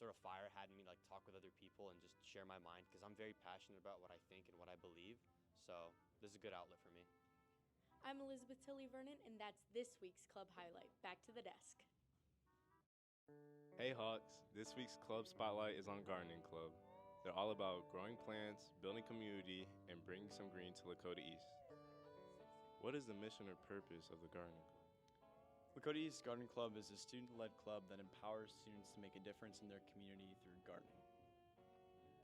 sort of fire, had me like talk with other people and just share my mind, because I'm very passionate about what I think and what I believe. So this is a good outlet for me. I'm Elizabeth Tilly Vernon, and that's this week's club highlight. Back to the desk. Hey Hawks, this week's club spotlight is on Gardening Club. They're all about growing plants, building community, and bringing some green to Lakota East. What is the mission or purpose of the Gardening Club? Lakota East Gardening Club is a student-led club that empowers students to make a difference in their community through gardening.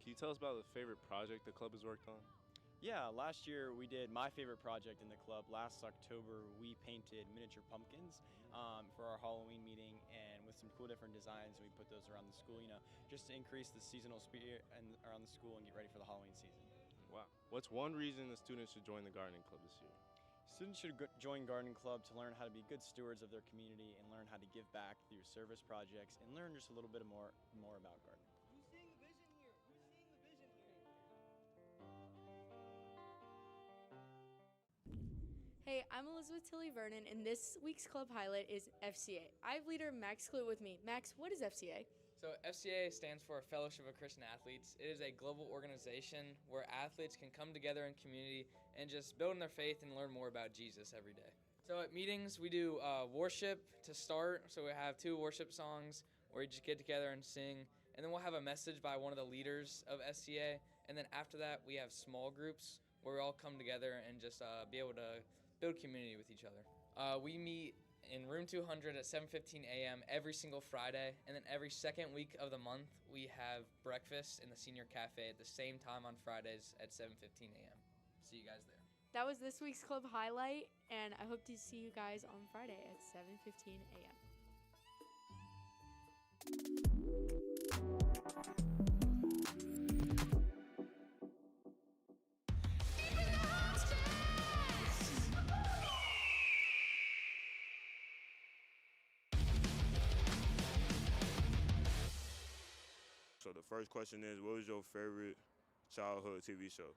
Can you tell us about the favorite project the club has worked on? Yeah, last year we did my favorite project in the club. Last October we painted miniature pumpkins for our Halloween meeting, and with some cool different designs we put those around the school, just to increase the seasonal spirit around the school and get ready for the Halloween season. Wow. What's one reason the students should join the Gardening Club this year? Students should join Gardening Club to learn how to be good stewards of their community and learn how to give back through service projects and learn just a little bit more about gardening. Who's seeing the vision here? Who's seeing the vision here? Hey, I'm Elizabeth Tilly Vernon, and this week's club highlight is FCA. I have leader Max Clue with me. Max, what is FCA? So FCA stands for Fellowship of Christian Athletes. It is a global organization where athletes can come together in community and just build in their faith and learn more about Jesus every day. So at meetings, we do worship to start. So we have 2 worship songs where we just get together and sing. And then we'll have a message by one of the leaders of SCA. And then after that, we have small groups where we all come together and just be able to build community with each other. We meet in room 200 at 7:15 a.m. every single Friday, and then every second week of the month we have breakfast in the senior cafe at the same time on Fridays at 7:15 a.m. See you guys there. That was this week's club highlight, and I hope to see you guys on Friday at 7:15 a.m. first question is, what was your favorite childhood TV show?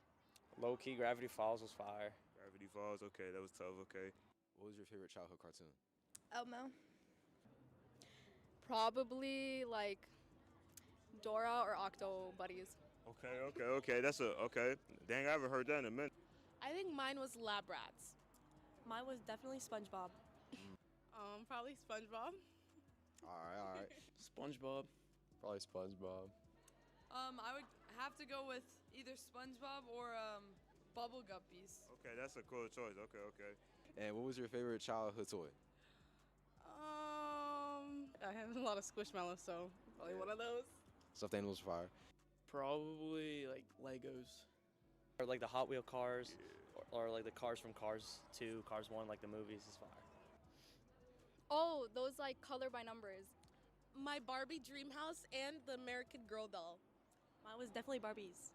Low key, Gravity Falls was fire. Gravity Falls. Okay, that was tough. Okay. What was your favorite childhood cartoon? Elmo. Probably like Dora or Octo Buddies. Okay. That's okay. Dang, I haven't heard that in a minute. I think mine was Lab Rats. Mine was definitely SpongeBob. Probably SpongeBob. All right. SpongeBob. Probably SpongeBob. I would have to go with either SpongeBob or Bubble Guppies. Okay, that's a cool choice. Okay. And what was your favorite childhood toy? I have a lot of Squishmallows, so probably one of those. Stuffed animals fire. Probably like Legos. Or like the Hot Wheel cars, or like the cars from Cars 2, Cars 1, like the movies is fire. Oh, those like color by numbers. My Barbie dream house and the American Girl doll. Mine was definitely Barbies.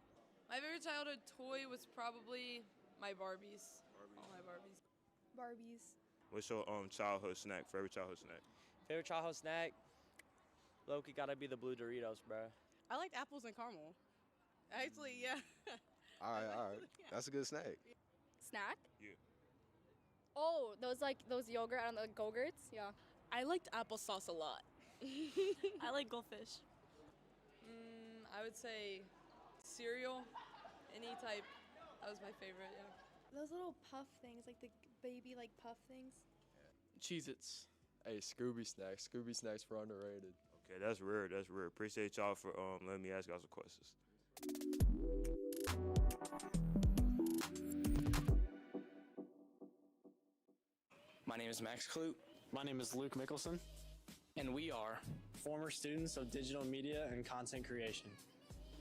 My favorite childhood toy was probably my Barbies. All my Barbies. Barbies. What's your childhood snack? Favorite childhood snack? Favorite childhood snack? Loki gotta be the blue Doritos, bro. I liked apples and caramel. Actually, yeah. All right. That's a good snack. Snack? Yeah. Oh, those yogurt and the Go-Gurts? Yeah. I liked applesauce a lot. I like goldfish. I would say cereal, any type. That was my favorite, yeah. Those little puff things, like the baby like puff things. Cheez-Its. Hey, Scooby Snacks. Scooby Snacks were underrated. Okay, that's rare. Appreciate y'all for letting me ask y'all some questions. My name is Max Clute. My name is Luke Mickelson, And we are former students of digital media and content creation.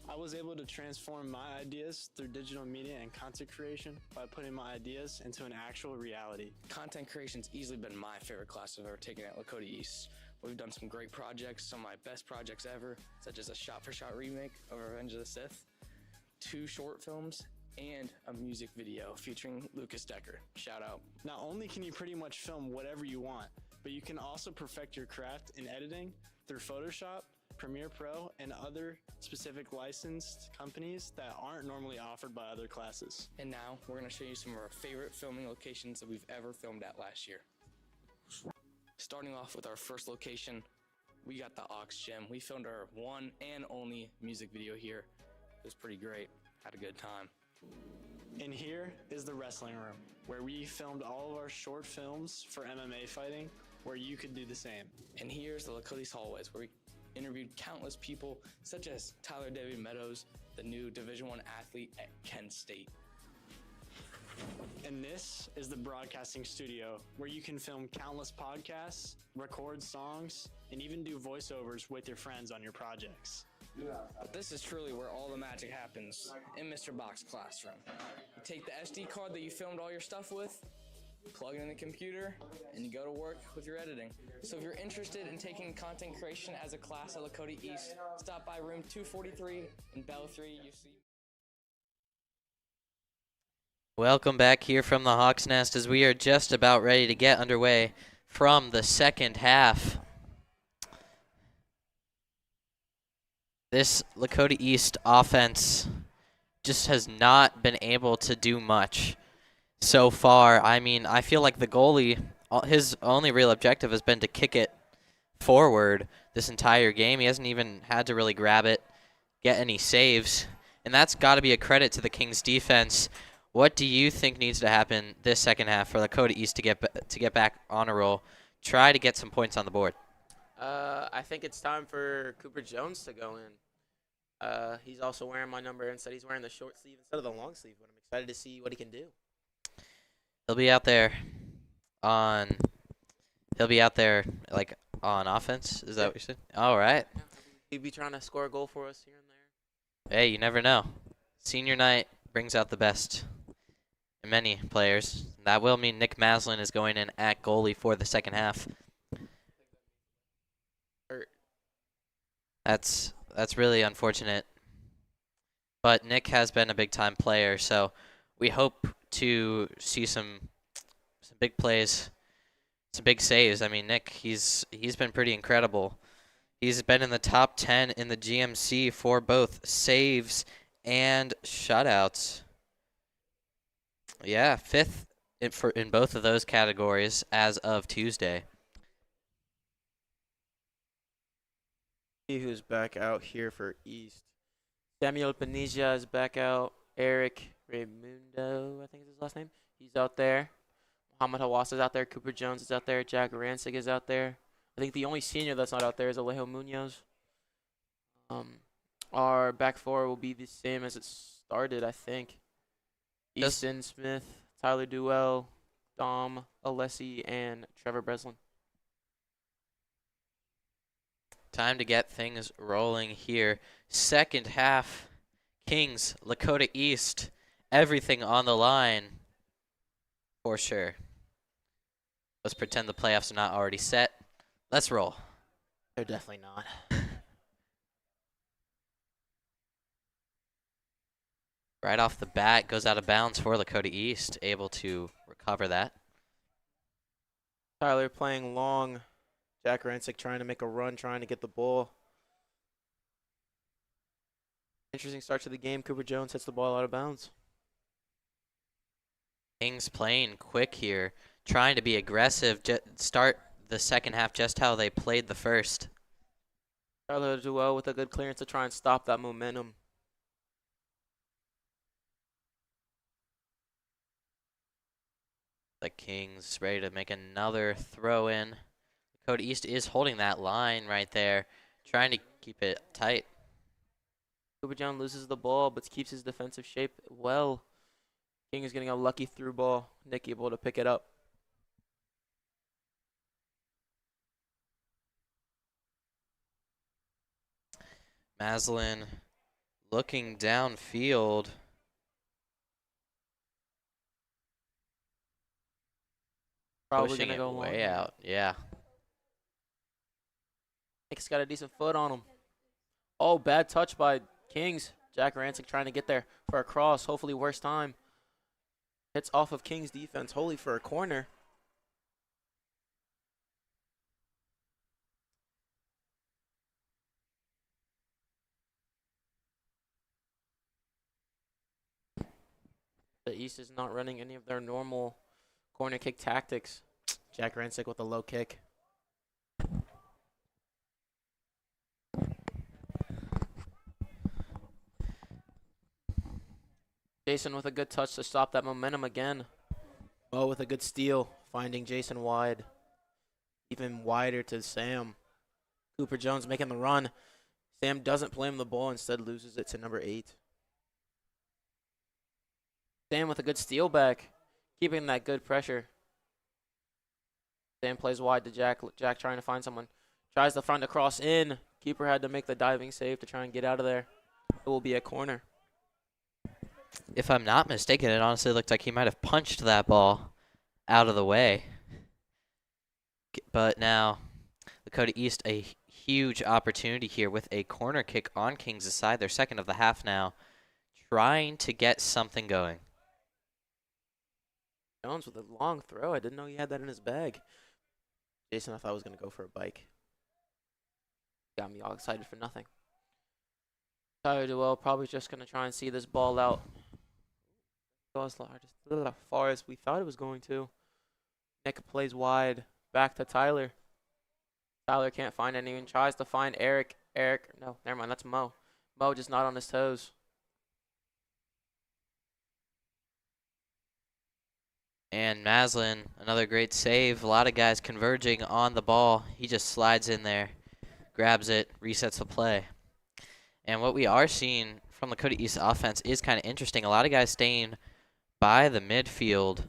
I was able to transform my ideas through digital media and content creation by putting my ideas into an actual reality. Content creation's easily been my favorite class I've ever taken at Lakota East. We've done some great projects, some of my best projects ever, such as a shot-for-shot remake of Revenge of the Sith, 2 short films, and a music video featuring Lucas Decker. Shout out. Not only can you pretty much film whatever you want, but you can also perfect your craft in editing through Photoshop, Premiere Pro, and other specific licensed companies that aren't normally offered by other classes. And now we're going to show you some of our favorite filming locations that we've ever filmed at last year. Starting off with our first location, we got the Aux Gym. We filmed our one and only music video here. It was pretty great. Had a good time. And here is the wrestling room, where we filmed all of our short films for MMA fighting, where you could do the same. And here's the Lakota East hallways, where we interviewed countless people, such as Tyler David Meadows, the new Division I athlete at Kent State. And this is the broadcasting studio, where you can film countless podcasts, record songs, and even do voiceovers with your friends on your projects. But this is truly where all the magic happens, in Mr. Bach's classroom. You take the SD card that you filmed all your stuff with, plug it in the computer, and you go to work with your editing. So if you're interested in taking content creation as a class at Lakota East, stop by room 243 in Bell 3 UC. Welcome back here from the Hawks Nest as we are just about ready to get underway from the second half. This Lakota East offense just has not been able to do much so far. I mean, I feel like the goalie, his only real objective has been to kick it forward this entire game. He hasn't even had to really grab it, get any saves, and that's got to be a credit to the Kings defense. What do you think needs to happen this second half for Lakota East to get back on a roll, try to get some points on the board? I think it's time for Cooper Jones to go in. He's also wearing my number. Instead, he's wearing the short sleeve instead of the long sleeve, but I'm excited to see what he can do. He'll be out there like on offense. Is that what you said? All right. He'll be trying to score a goal for us here and there. Hey, you never know. Senior night brings out the best in many players. That will mean Nick Maslin is going in at goalie for the second half. That's really unfortunate. But Nick has been a big-time player, so we hope to see some big plays, some big saves. I mean, Nick, he's been pretty incredible He's been in the top 10 in the GMC for both saves and shutouts. Yeah, 5th in both of those categories as of Tuesday. See who's back out here for East. Samuel Panizia is back out. Eric Raimundo, I think is his last name. He's out there. Muhammad Hawass is out there. Cooper Jones is out there. Jack Rancic is out there. I think the only senior that's not out there is Alejo Munoz. Our back four will be the same as it started, I think. Easton Smith, Tyler Duell, Dom Alessi, and Trevor Breslin. Time to get things rolling here. Second half, Kings, Lakota East, everything on the line for sure. Let's pretend the playoffs are not already set. Let's roll. They're definitely not. Right off the bat, goes out of bounds for Lakota East, able to recover that. Tyler playing long. Jack Rancic trying to make a run, trying to get the ball. Interesting start to the game. Cooper Jones hits the ball out of bounds. Kings playing quick here, trying to be aggressive, start the second half just how they played the first. Tyler Duell with a good clearance to try and stop that momentum. The Kings ready to make another throw in. Lakota East is holding that line right there, trying to keep it tight. Cooper Jones loses the ball, but keeps his defensive shape well. King is getting a lucky through ball. Nick able to pick it up. Maslin looking downfield. Probably Pushing gonna it go way long. out. Yeah. Nick's got a decent foot on him. Oh, bad touch by Kings. Jack Rancic trying to get there for a cross. Hopefully worst time. Hits off of Kings defense. Holy for a corner. The East is not running any of their normal corner kick tactics. Jack Rancic with a low kick. Jason with a good touch to stop that momentum again. Mo with a good steal, finding Jason wide. Even wider to Sam. Cooper Jones making the run. Sam doesn't play him the ball, instead loses it to number 8. Sam with a good steal back, keeping that good pressure. Sam plays wide to Jack. Jack trying to find someone. Tries to find a cross in. Keeper had to make the diving save to try and get out of there. It will be a corner. If I'm not mistaken, it honestly looked like he might have punched that ball out of the way. But now, Lakota East, a huge opportunity here with a corner kick on Kings' side. Their second of the half now, trying to get something going. Jones with a long throw. I didn't know he had that in his bag. Jason, I thought was going to go for a bike. Got me all excited for nothing. Tyler Duell probably just going to try and see this ball out. Go as far as we thought it was going to. Nick plays wide. Back to Tyler. Tyler can't find anyone. Tries to find Eric. No, never mind. That's Mo. Mo just not on his toes. And Maslin, another great save. A lot of guys converging on the ball. He just slides in there, grabs it, resets the play. And what we are seeing from the Lakota East offense is kind of interesting. A lot of guys staying by the midfield.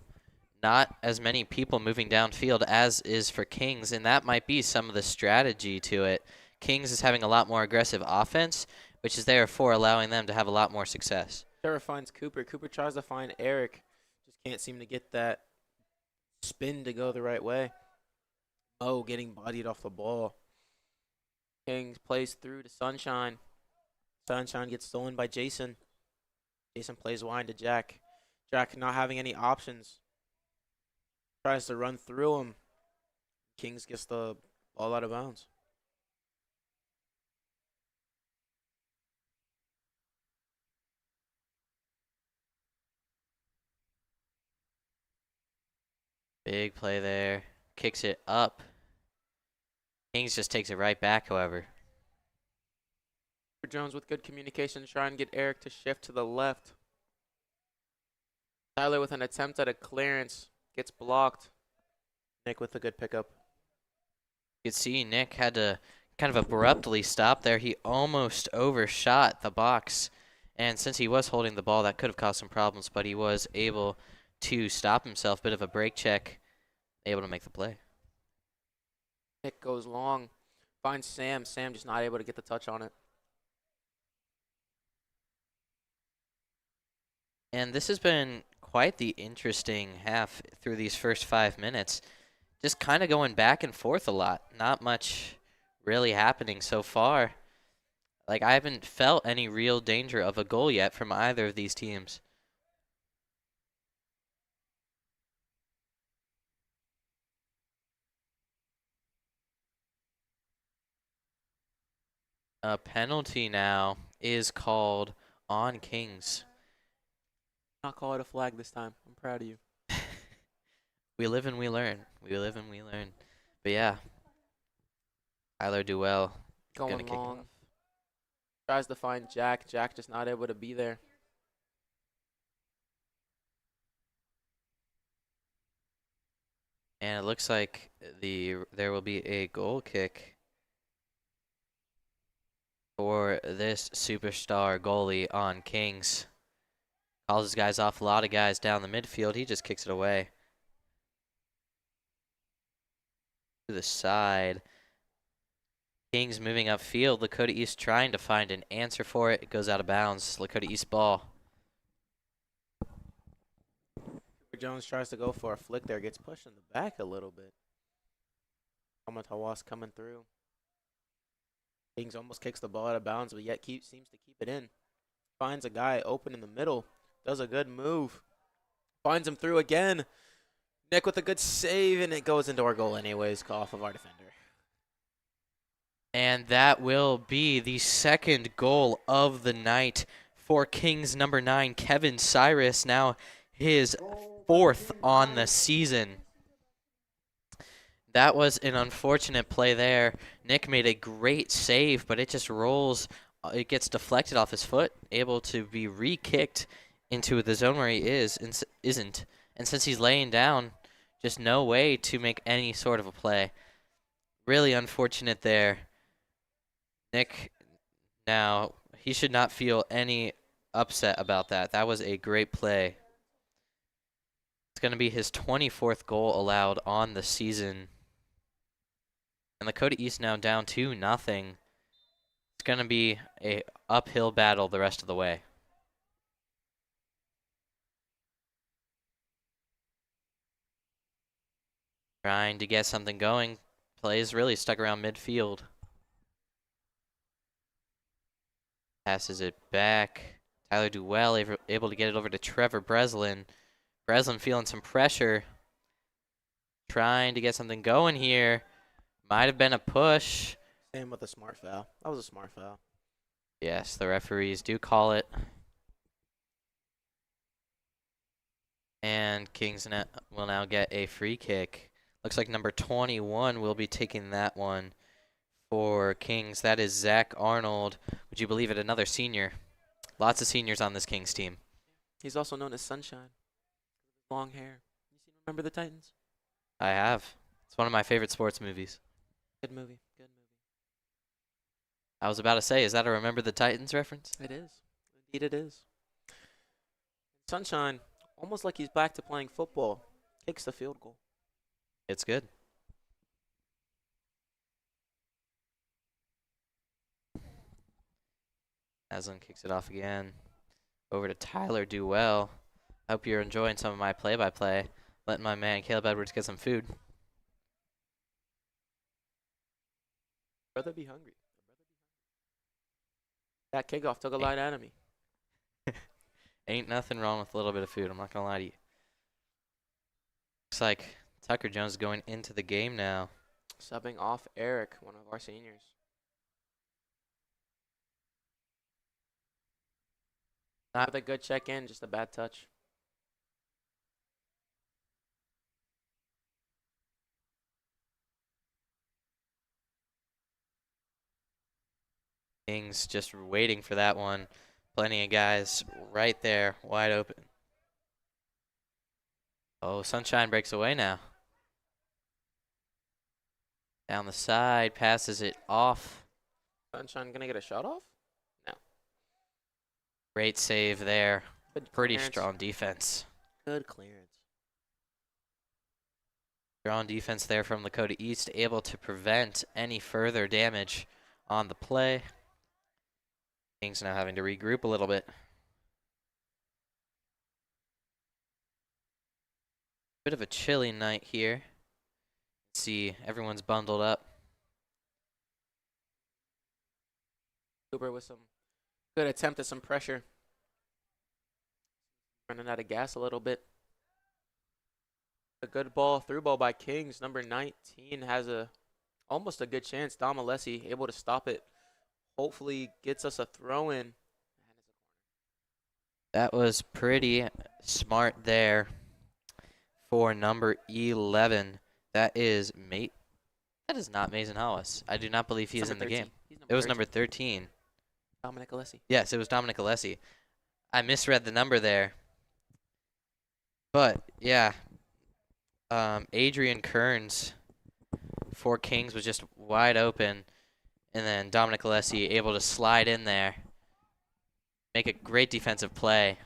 Not as many people moving downfield as is for Kings, and that might be some of the strategy to it. Kings is having a lot more aggressive offense, which is therefore allowing them to have a lot more success. Sarah finds Cooper. Cooper tries to find Eric. Just can't seem to get that spin to go the right way. Oh, getting bodied off the ball. Kings plays through to Sunshine. Sunshine gets stolen by Jason. Jason plays wide to Jack. Jack not having any options. Tries to run through him. Kings gets the ball out of bounds. Big play there. Kicks it up. Kings just takes it right back, however. Jones with good communication, trying to get Eric to shift to the left. Tyler with an attempt at a clearance. Gets blocked. Nick with a good pickup. You could see Nick had to kind of abruptly stop there. He almost overshot the box. And since he was holding the ball, that could have caused some problems, but he was able to stop himself. Bit of a break check. Able to make the play. Nick goes long. Finds Sam. Sam just not able to get the touch on it. And this has been quite the interesting half through these first 5 minutes. Just kind of going back and forth a lot. Not much really happening so far. Like, I haven't felt any real danger of a goal yet from either of these teams. A penalty now is called on Kings. Not call it a flag this time. I'm proud of you. We live and we learn. We live and we learn. But yeah, Tyler Duell Going gonna kick it long. off. Tries to find Jack. Jack just not able to be there. And it looks like there will be a goal kick for this superstar goalie on Kings. Calls his guys off, a lot of guys down the midfield. He just kicks it away. To the side. Kings moving upfield. Lakota East trying to find an answer for it. It goes out of bounds. Lakota East ball. Jones tries to go for a flick there. Gets pushed in the back a little bit. Amatawas coming through. Kings almost kicks the ball out of bounds, but yet seems to keep it in. Finds a guy open in the middle. Does a good move. Finds him through again. Nick with a good save, and it goes into our goal anyways, off of our defender. And that will be the second goal of the night for Kings number 9, Kevin Cyrus. Now his 4th on the season. That was an unfortunate play there. Nick made a great save, but it just rolls. It gets deflected off his foot, able to be re-kicked into the zone where he isn't. And since he's laying down, just no way to make any sort of a play. Really unfortunate there. Nick, now, he should not feel any upset about that. That was a great play. It's going to be his 24th goal allowed on the season. And Lakota East now down 2-0. It's going to be a uphill battle the rest of the way. Trying to get something going. Plays really stuck around midfield. Passes it back. Tyler Duell able to get it over to Trevor Breslin. Breslin feeling some pressure. Trying to get something going here. Might have been a push. Same with a smart foul. That was a smart foul. Yes, the referees do call it. And Kings will now get a free kick. Looks like number 21 will be taking that one for Kings. That is Zach Arnold. Would you believe it? Another senior. Lots of seniors on this Kings team. He's also known as Sunshine. Long hair. You seen Remember the Titans? I have. It's one of my favorite sports movies. Good movie. Good movie. I was about to say, is that a Remember the Titans reference? It is. Indeed it is. Sunshine, almost like he's back to playing football, kicks the field goal. It's good. Aslan kicks it off again. Over to Tyler Duell. Hope you're enjoying some of my play-by-play. Letting my man Caleb Edwards get some food. Brother be hungry. That kickoff took a lot out of me. Ain't nothing wrong with a little bit of food. I'm not going to lie to you. Looks like Tucker Jones is going into the game now. Subbing off Eric, one of our seniors. Not with a good check-in, just a bad touch. Kings just waiting for that one. Plenty of guys right there, wide open. Oh, Sunshine breaks away now. Down the side, passes it off. Sunshine gonna get a shot off? No. Great save there. Good Pretty clearance. strong defense. Good clearance. Strong defense there from Lakota East, able to prevent any further damage on the play. Kings now having to regroup a little bit. Bit of a chilly night here. See, everyone's bundled up. Cooper with some good attempt at some pressure. Running out of gas a little bit. A good ball, through ball by Kings. Number 19 has almost a good chance. Dom Alessi able to stop it. Hopefully gets us a throw in. That was pretty smart there for number 11. That is That is not Mason Hollis. I do not believe he is in the game. It was number 13. Dominic Alessi. Yes, it was Dominic Alessi. I misread the number there. But, yeah. Adrian Kearns for Kings was just wide open. And then Dominic Alessi able to slide in there. Make a great defensive play.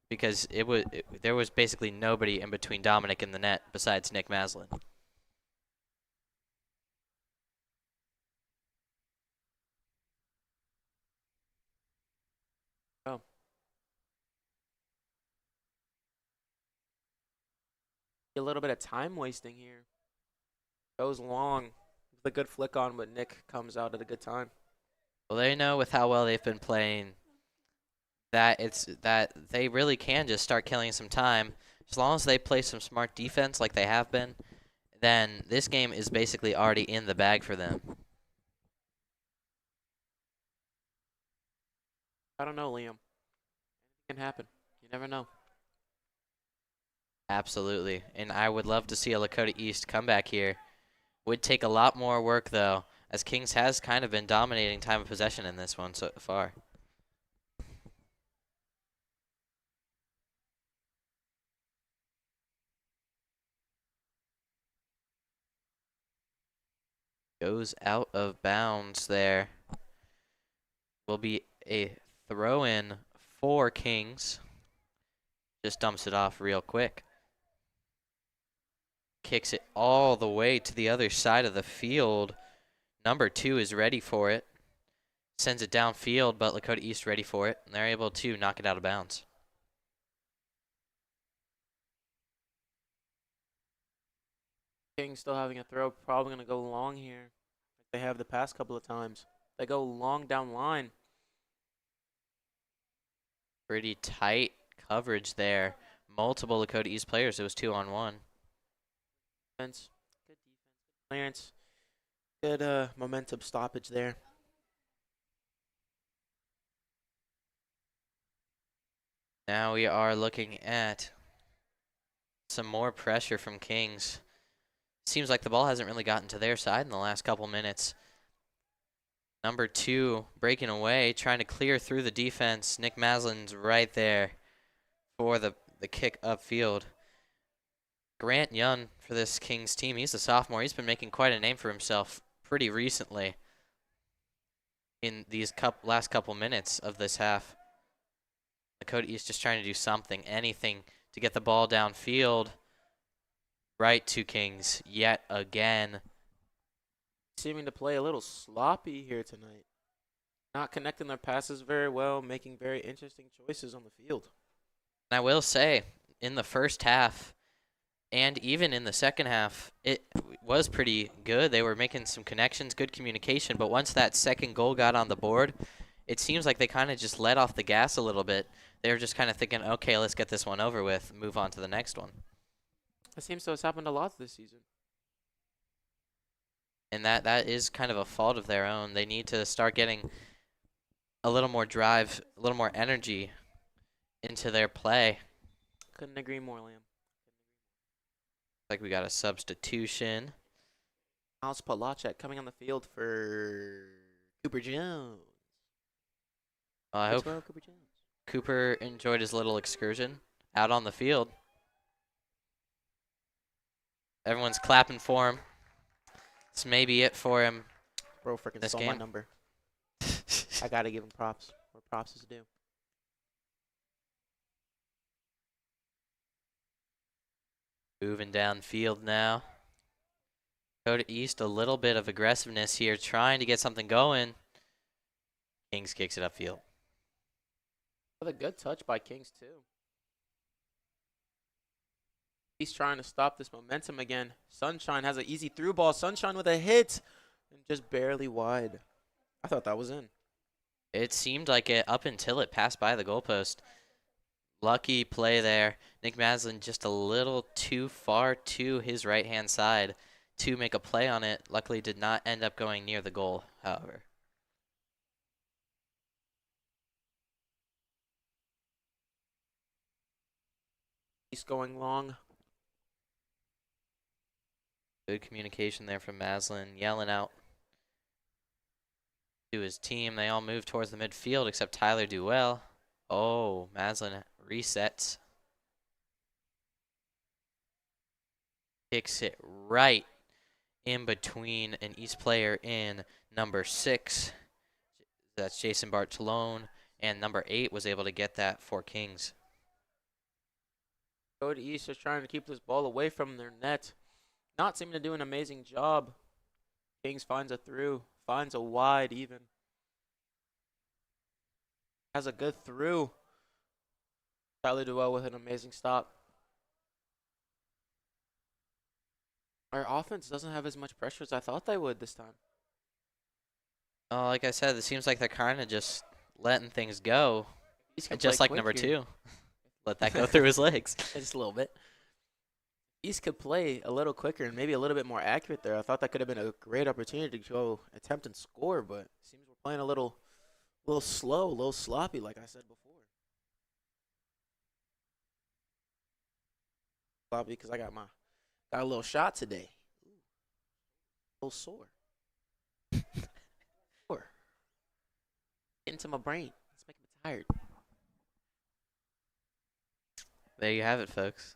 Because there was basically nobody in between Dominic and the net besides Nick Maslin. Oh. A little bit of time wasting here. Goes long with a good flick on, but Nick comes out at a good time. Well, they know with how well they've been playing that they really can just start killing some time. As long as they play some smart defense like they have been, then this game is basically already in the bag for them. I don't know, Liam. It can happen. You never know. Absolutely. And I would love to see a Lakota East come back here. Would take a lot more work, though, as Kings has kind of been dominating time of possession in this one so far. Goes out of bounds there. Will be a throw-in for Kings. Just dumps it off real quick. Kicks it all the way to the other side of the field. Number 2 is ready for it. Sends it downfield, but Lakota East ready for it. And they're able to knock it out of bounds. Kings still having a throw. Probably going to go long here. Like they have the past couple of times. They go long down line. Pretty tight coverage there. Multiple Lakota East players. It was 2-on-1. Defense. Good defense. Good clearance. Good momentum stoppage there. Now we are looking at some more pressure from Kings. Seems like the ball hasn't really gotten to their side in the last couple minutes. Number 2 breaking away, trying to clear through the defense. Nick Maslin's right there for the kick upfield. Grant Young for this Kings team. He's a sophomore. He's been making quite a name for himself pretty recently in these last couple minutes of this half. Lakota East just trying to do something, anything to get the ball downfield. Right to Kings yet again. Seeming to play a little sloppy here tonight. Not connecting their passes very well, making very interesting choices on the field. And I will say, in the first half, and even in the second half, it was pretty good. They were making some connections, good communication, but once that second goal got on the board, it seems like they kind of just let off the gas a little bit. They were just kind of thinking, okay, let's get this one over with, move on to the next one. It seems to have happened a lot this season. And that is kind of a fault of their own. They need to start getting a little more drive, a little more energy into their play. Couldn't agree more, Liam. Like we got a substitution. Miles Polacek coming on the field for Cooper Jones. I Let's hope go, Cooper Jones. Cooper enjoyed his little excursion out on the field. Everyone's clapping for him. This may be it for him. Bro freaking This stole game. my number. I gotta give him props where props is due. Moving downfield now. Go to East, a little bit of aggressiveness here, trying to get something going. Kings kicks it upfield. With a good touch by Kings, too. He's trying to stop this momentum again. Sunshine has an easy through ball. Sunshine with a hit. And just barely wide. I thought that was in. It seemed like it up until it passed by the goalpost. Lucky play there. Nick Maslin just a little too far to his right-hand side to make a play on it. Luckily did not end up going near the goal, however. He's going long. Good communication there from Maslin, yelling out to his team. They all move towards the midfield except Tyler Duell. Oh, Maslin resets. Kicks it right in between an East player in number 6. That's Jason Bartolone. And number 8 was able to get that for Kings. Go to East just trying to keep this ball away from their net. Not seeming to do an amazing job. Kings finds a through. Finds a wide even. Has a good through. Tyler Duell with an amazing stop. Our offense doesn't have as much pressure as I thought they would this time. Like I said, it seems like they're kind of just letting things go. Just like number 2. Let that go through his legs. Just a little bit. East could play a little quicker and maybe a little bit more accurate there. I thought that could have been a great opportunity to go attempt and score, but it seems we're playing a little slow, a little sloppy, like I said before. Sloppy because I got a little shot today. Ooh. A little sore. Into my brain. It's making me tired. There you have it, folks.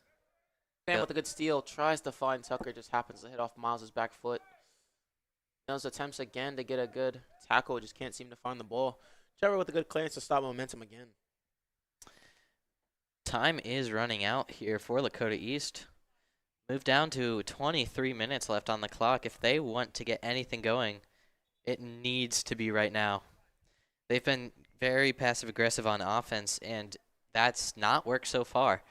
Sam with a good steal, tries to find Tucker, just happens to hit off Miles' back foot. Those attempts again to get a good tackle, just can't seem to find the ball. Trevor with a good clearance to stop momentum again. Time is running out here for Lakota East. Move down to 23 minutes left on the clock. If they want to get anything going, it needs to be right now. They've been very passive-aggressive on offense, and that's not worked so far.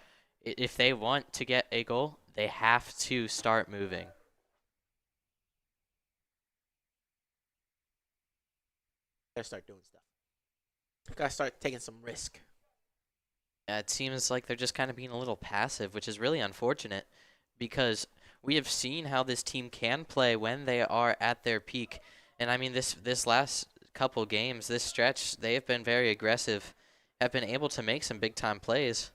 If they want to get a goal, they have to start moving. Gotta start doing stuff. Gotta start taking some risk. Yeah, it seems like they're just kind of being a little passive, which is really unfortunate because we have seen how this team can play when they are at their peak. And I mean, this last couple games, this stretch, they have been very aggressive, have been able to make some big-time plays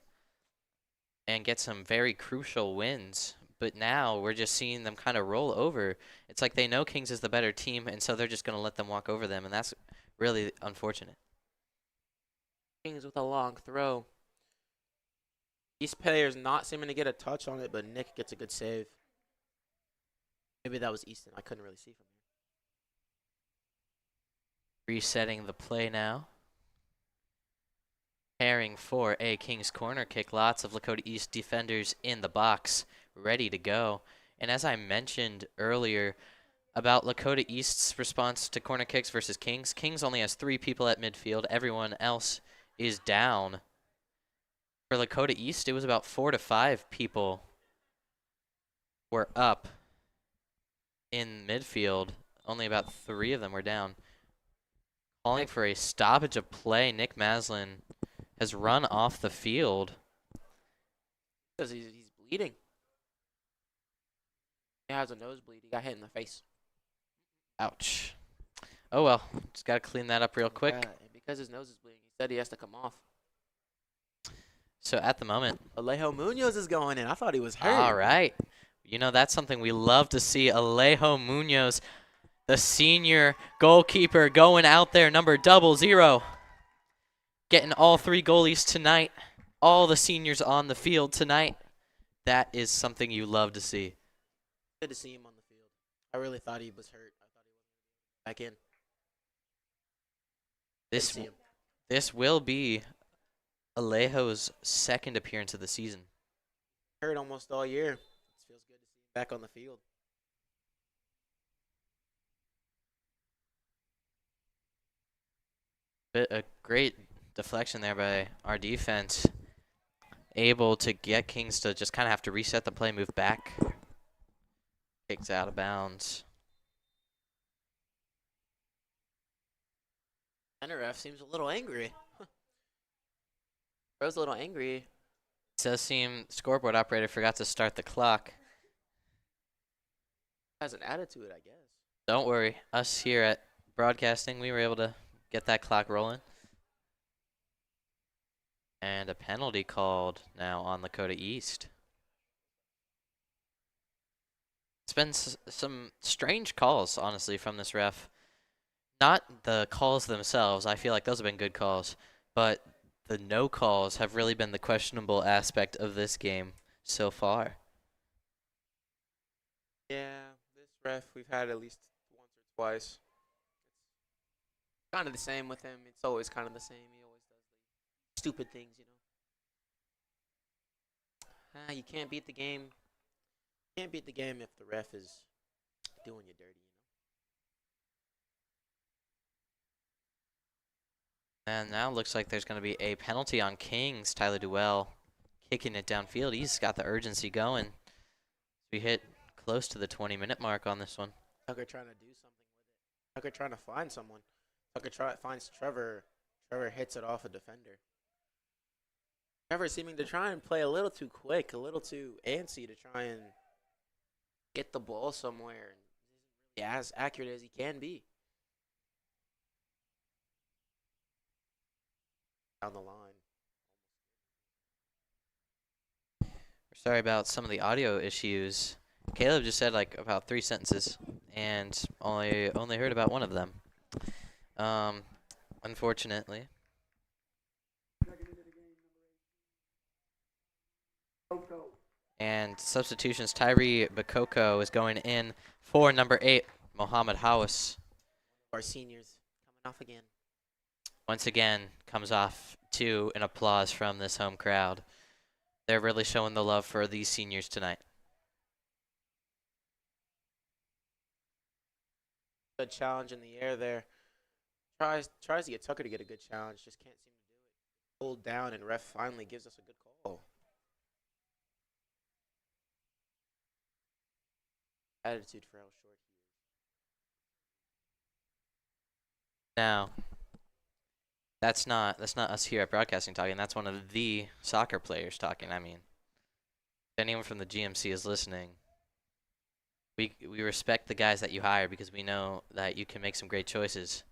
and get some very crucial wins. But now we're just seeing them kind of roll over. It's like they know Kings is the better team, and so they're just going to let them walk over them, and that's really unfortunate. Kings with a long throw. East players not seeming to get a touch on it, but Nick gets a good save. Maybe that was Easton. I couldn't really see from here. Resetting the play now. Preparing for a Kings corner kick. Lots of Lakota East defenders in the box, ready to go. And as I mentioned earlier about Lakota East's response to corner kicks versus Kings, Kings only has 3 people at midfield. Everyone else is down. For Lakota East, it was about 4 to 5 people were up in midfield. Only about 3 of them were down. Calling for a stoppage of play. Nick Maslin has run off the field. Because he's bleeding. He has a nosebleed. He got hit in the face. Ouch. Oh well, just got to clean that up real quick. And because his nose is bleeding, he said he has to come off. So at the moment, Alejo Munoz is going in. I thought he was hurt. All right. You know, that's something we love to see. Alejo Munoz, the senior goalkeeper, going out there, number 00. getting all 3 goalies tonight. All the seniors on the field tonight. That is something you love to see. Good to see him on the field. I really thought he was hurt. I thought he was back in. This will be Alejo's second appearance of the season. Hurt almost all year. It feels good to see him back on the field. A great deflection there by our defense. Able to get Kings to just kind of have to reset the play, move back. Kicked out of bounds. Center ref seems a little angry. Bro's a little angry. It does seem scoreboard operator forgot to start the clock. Has an attitude, I guess. Don't worry. Us here at broadcasting, we were able to get that clock rolling. And a penalty called now on Lakota East. It's been some strange calls, honestly, from this ref. Not the calls themselves. I feel like those have been good calls. But the no calls have really been the questionable aspect of this game so far. Yeah, this ref we've had at least once or twice. It's kind of the same with him. It's always kind of the same. He always does the stupid things, you know. You can't beat the game. You can't beat the game if the ref is doing you dirty, you know. And now looks like there's going to be a penalty on Kings. Tyler Duell kicking it downfield. He's got the urgency going. We hit close to the 20-minute mark on this one. Tucker trying to do something with it. Tucker trying to find someone. Tucker finds Trevor. Trevor hits it off a defender. Trevor seeming to try and play a little too quick, a little too antsy to try and get the ball somewhere. And as accurate as he can be. Down the line. We're sorry about some of the audio issues. Caleb just said like about 3 sentences and only heard about one of them. Unfortunately. And substitutions, Tyree Bakoko is going in for number 8, Mohammed Hawas. Our seniors coming off again. Once again, comes off to an applause from this home crowd. They're really showing the love for these seniors tonight. Good challenge in the air there. Tries to get Tucker to get a good challenge, just can't seem to do it. Pulled down, and ref finally gives us a good call. Attitude for how short he is. Now, that's not us here at broadcasting talking. That's one of the soccer players talking. I mean, if anyone from the GMC is listening, we respect the guys that you hire because we know that you can make some great choices.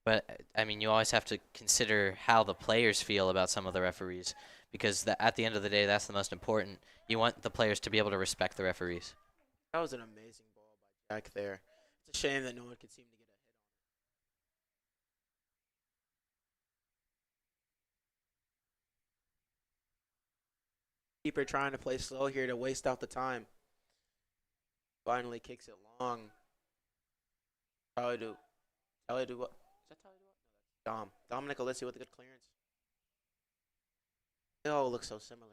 But, I mean, you always have to consider how the players feel about some of the referees because at the end of the day, that's the most important. You want the players to be able to respect the referees. That was an amazing ball by Jack there. It's a shame that no one could seem to get a hit on it. Keeper trying to play slow here to waste out the time. Finally kicks it long. Tyler do what? Is that Tyler do what? No, that's Dominic Alissi with a good clearance. They all look so similar.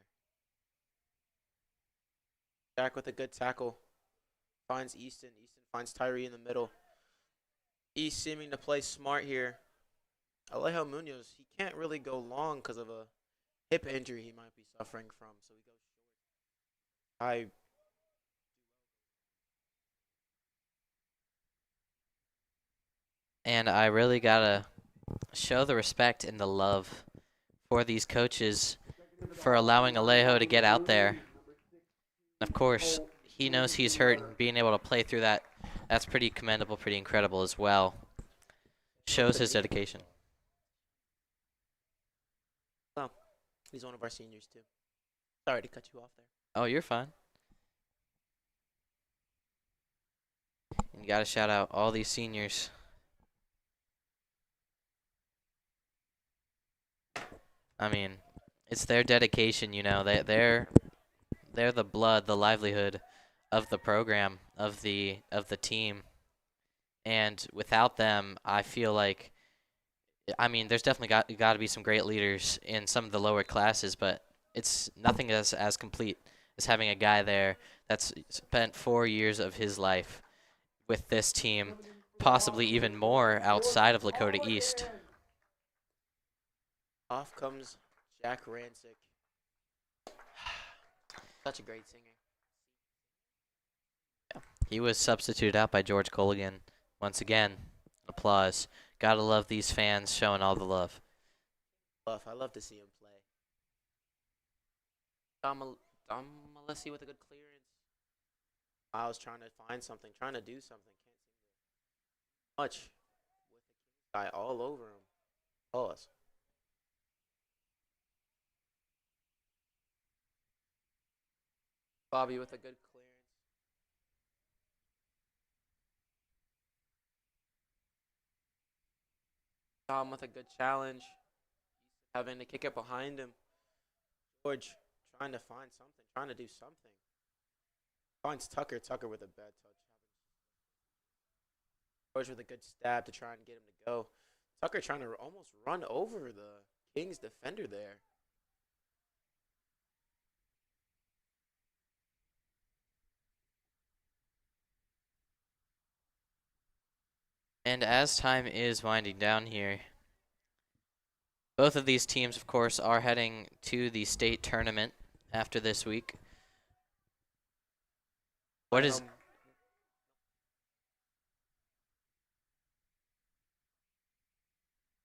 Jack with a good tackle. Finds Easton. Easton finds Tyree in the middle. East seeming to play smart here. Alejo Munoz, he can't really go long because of a hip injury he might be suffering from. So he goes short. And I really got to show the respect and the love for these coaches for allowing Alejo to get out there. Of course, he knows he's hurt, and being able to play through that, that's pretty commendable, pretty incredible as well. Shows his dedication. Well, he's one of our seniors too. Sorry to cut you off there. Oh, you're fine. And you got to shout out all these seniors. I mean, it's their dedication, you know. They're the blood, the livelihood of the program, of the team. And without them, I feel like, I mean, there's definitely got to be some great leaders in some of the lower classes, but it's nothing as complete as having a guy there that's spent 4 years of his life with this team, possibly even more outside of Lakota East. Off comes Jack Rancic. Such a great singer. He was substituted out by George Colligan. Once again, applause. Gotta love these fans showing all the love. I love to see him play. Dom Malessi with a good clearance. I was trying to find something, trying to do something. Can't seem to much with the guy all over him. Pause. Bobby with a good clearance. Dom with a good challenge. Having to kick it behind him. George trying to find something, trying to do something. Finds Tucker. Tucker with a bad touch. George with a good stab to try and get him to go. Tucker trying to almost run over the Kings defender there. And as time is winding down here, both of these teams, of course, are heading to the state tournament after this week. What is...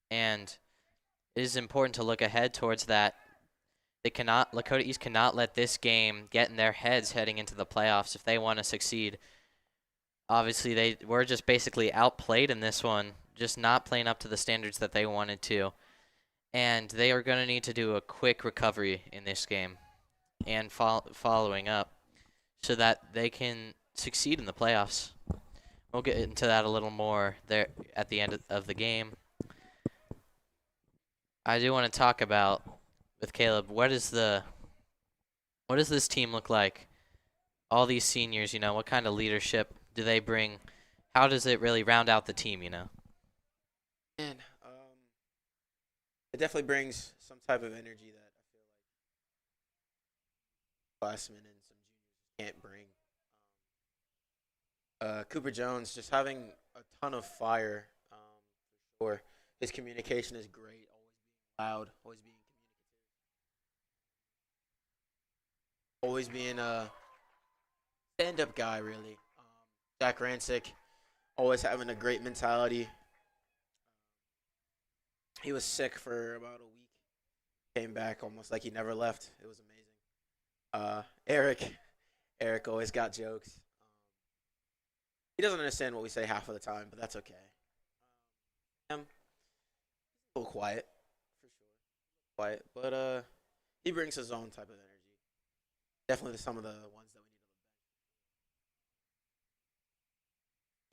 And it is important to look ahead towards that. Lakota East cannot let this game get in their heads heading into the playoffs if they want to succeed. Obviously, they were just basically outplayed in this one, just not playing up to the standards that they wanted to. And they are going to need to do a quick recovery in this game and following up so that they can succeed in the playoffs. We'll get into that a little more there at the end of the game. I do want to talk about, with Caleb, what does this team look like? All these seniors, you know, what kind of leadership do they bring? How does it really round out the team, you know? Man, it definitely brings some type of energy that I feel like classmen and some juniors can't bring. Cooper Jones just having a ton of fire, for sure. His communication is great, always being loud, always being communicative, always being a stand-up guy, really. Jack Rancic, always having a great mentality. He was sick for about a week. Came back almost like he never left. It was amazing. Eric always got jokes. He doesn't understand what we say half of the time, but that's okay. A little quiet, for sure. Quiet, but he brings his own type of energy. Definitely some of the ones that we need on the bench.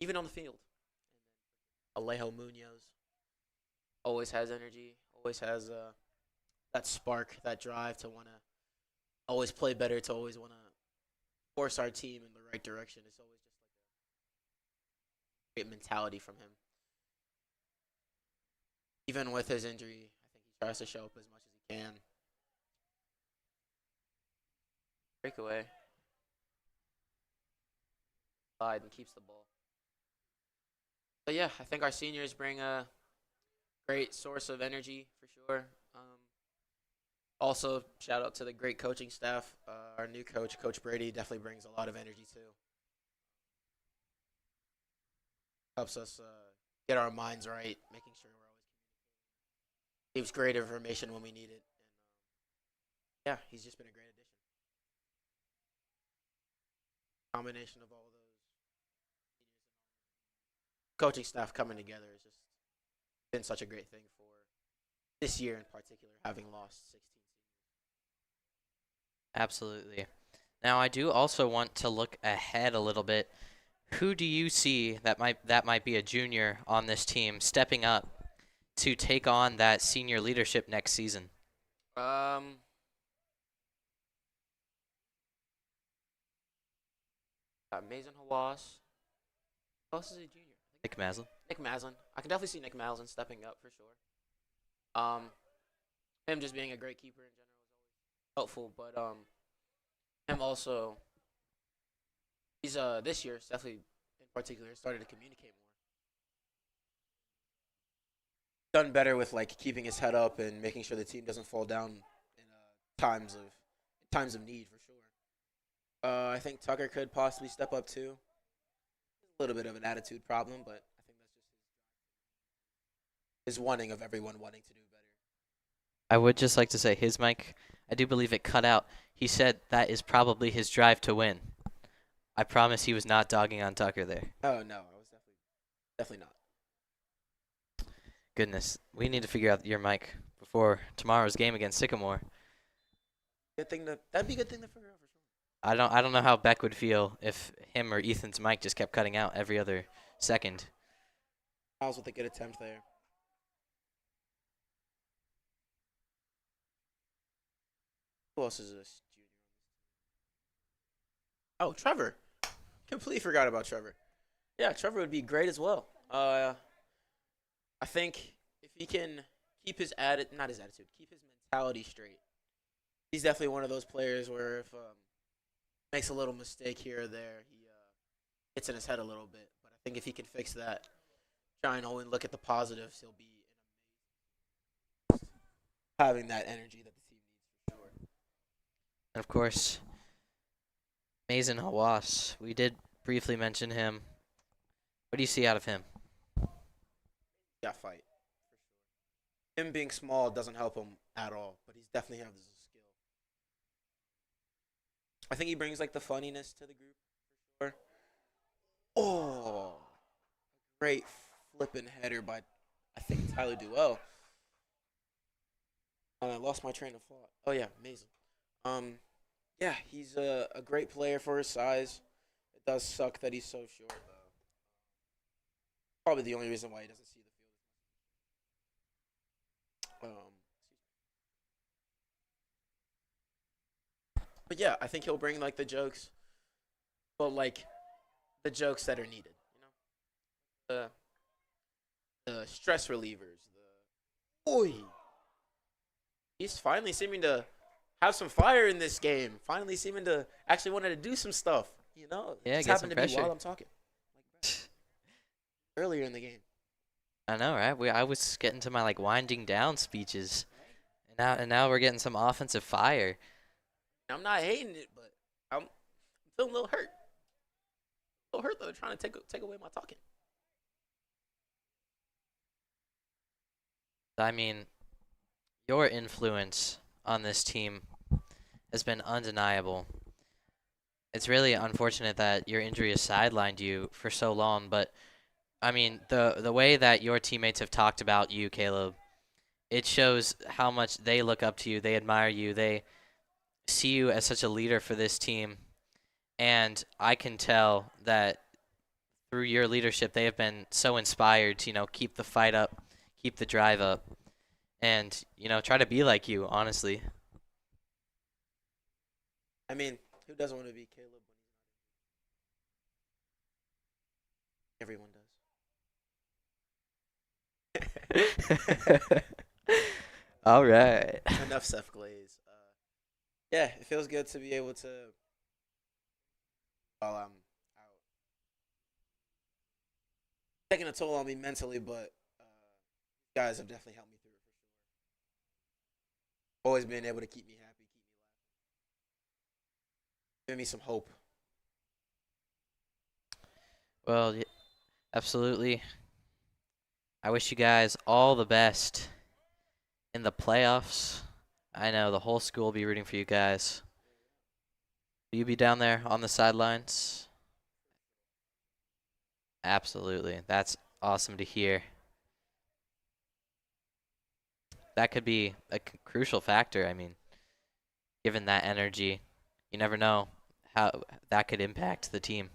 Even on the field. Alejo Munoz always has energy, always has that spark, that drive to want to always play better, to always want to force our team in the right direction. It's always just like a great mentality from him. Even with his injury, I think he tries to show up as much as he can. Breakaway. Slide and keeps the ball. But yeah, I think our seniors bring a great source of energy for sure. Also, shout out to the great coaching staff. Our new coach, Coach Brady, definitely brings a lot of energy too. Helps us get our minds right, making sure we're always gives great information when we need it. And yeah, he's just been a great addition. Combination of all those coaching staff coming together has just been such a great thing for this year in particular, having lost 16 seniors. Absolutely. Now, I do also want to look ahead a little bit. Who do you see that might be a junior on this team stepping up to take on that senior leadership next season? Um, Mason Hawass. Who else is a junior? Nick Maslin. Nick Maslin. I can definitely see Nick Maslin stepping up for sure. Him just being a great keeper in general is always helpful, but him also he's this year definitely in particular started to communicate more. Done better with like keeping his head up and making sure the team doesn't fall down in times of need for sure. I think Tucker could possibly step up too. A little bit of an attitude problem, but I think that's just his wanting of everyone wanting to do better. I would just like to say his mic, I do believe it cut out. He said that is probably his drive to win. I promise he was not dogging on Tucker there. Oh no, I was definitely not. Goodness, we need to figure out your mic before tomorrow's game against Sycamore. That'd be a good thing to figure out for sure. I don't know how Beck would feel if him or Ethan's mic just kept cutting out every other second. Miles with a good attempt there. Who else is this junior? Oh, Trevor. Completely forgot about Trevor. Yeah, Trevor would be great as well. I think if he can keep his keep his mentality straight. He's definitely one of those players where if makes a little mistake here or there, he gets in his head a little bit. But I think if he can fix that, try and only look at the positives, he'll be having that energy that the team needs for sure. And of course, Mason Hawass. We did briefly mention him. What do you see out of him? Yeah, fight. For sure. Him being small doesn't help him at all, but he's definitely has a skill. I think he brings like the funniness to the group for sure. Oh, great flipping header by I think Tyler Duell. I lost my train of thought. Oh yeah, Mason. Yeah, he's a great player for his size. It does suck that he's so short though. Probably the only reason why he doesn't see the field. But yeah, I think he'll bring like the jokes, but like the jokes that are needed. You know, the stress relievers. He's finally seeming to have some fire in this game. Finally seeming to actually wanted to do some stuff. You know, Yeah, it get happened some to me pressure. while I'm talking. Earlier in the game. I know, right? I was getting to my like winding down speeches, and now we're getting some offensive fire. I'm not hating it, but I'm feeling a little hurt. A little hurt though, trying to take away my talking. I mean, your influence on this team has been undeniable. It's really unfortunate that your injury has sidelined you for so long, but I mean, the way that your teammates have talked about you, Caleb, it shows how much they look up to you, they admire you, they see you as such a leader for this team, and I can tell that through your leadership, they have been so inspired to, keep the fight up, keep the drive up, and, try to be like you, honestly. I mean, who doesn't want to be Caleb when he's not? Everyone does. All right. Enough Seth Glaze. Yeah, it feels good to be able to, while I'm out, taking a toll on me mentally, but guys have definitely helped me through it for sure. Always been able to keep me happy, keep me laughing, giving me some hope. Well, absolutely. I wish you guys all the best in the playoffs. I know the whole school will be rooting for you guys. Will you be down there on the sidelines? Absolutely. That's awesome to hear. That could be a crucial factor. I mean, given that energy, you never know how that could impact the team.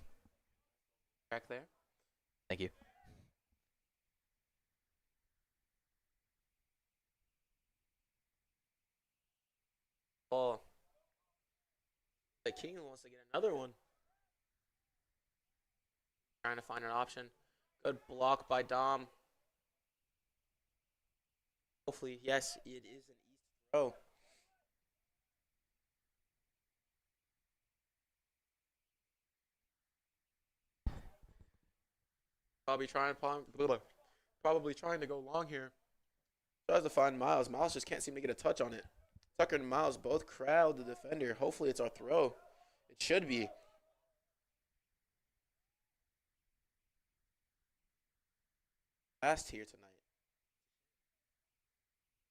Back there. Thank you. ball. The King wants to get another one. Trying to find an option. Good block by Dom. Hopefully, yes, it is an easy throw. Probably trying to go long here. Tries to find Miles. Miles just can't seem to get a touch on it. Tucker and Miles both crowd the defender. Hopefully it's our throw. It should be. Last here tonight.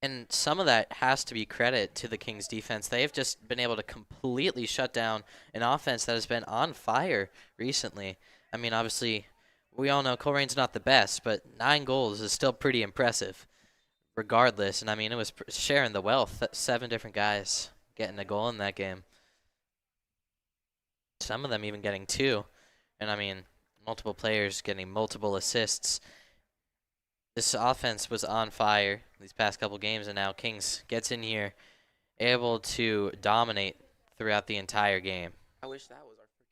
And some of that has to be credit to the Kings defense. They have just been able to completely shut down an offense that has been on fire recently. I mean, obviously, we all know Colerain's not the best, but 9 goals is still pretty impressive regardless. And, I mean, it was sharing the wealth. 7 different guys getting a goal in that game. Some of them even getting 2. And, I mean, multiple players getting multiple assists. This offense was on fire these past couple games, and now Kings gets in here, able to dominate throughout the entire game. I wish that was our freaking.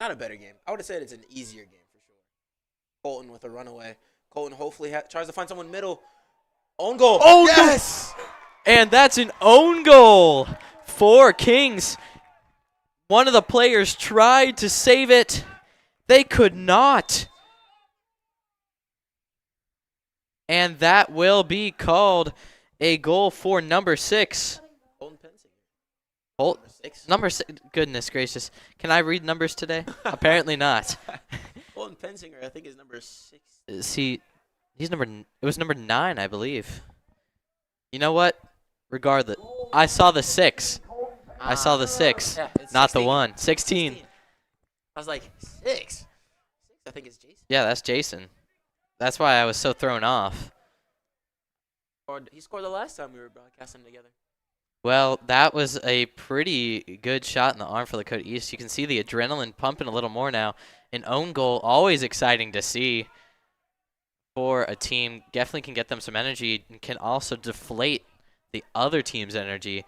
Not a better game. I would have said it's an easier game for sure. Colton with a runaway. Colton hopefully tries to find someone middle. Own goal. Oh, yes! And that's an own goal for Kings. One of the players tried to save it. They could not. And that will be called a goal for number 6. Number 6. Goodness gracious. Can I read numbers today? Apparently not. Colton Pensinger, I think, is number 6. He's number. It was number 9, I believe. You know what? Regardless, I saw the 6. I saw the 6, Yeah, not 16. the 1. 16. I was like, 6? I think it's Jason. Yeah, that's Jason. That's why I was so thrown off. He scored the last time we were broadcasting together. Well, that was a pretty good shot in the arm for Lakota East. You can see the adrenaline pumping a little more now. An own goal, always exciting to see for a team. Definitely can get them some energy and can also deflate the other team's energy.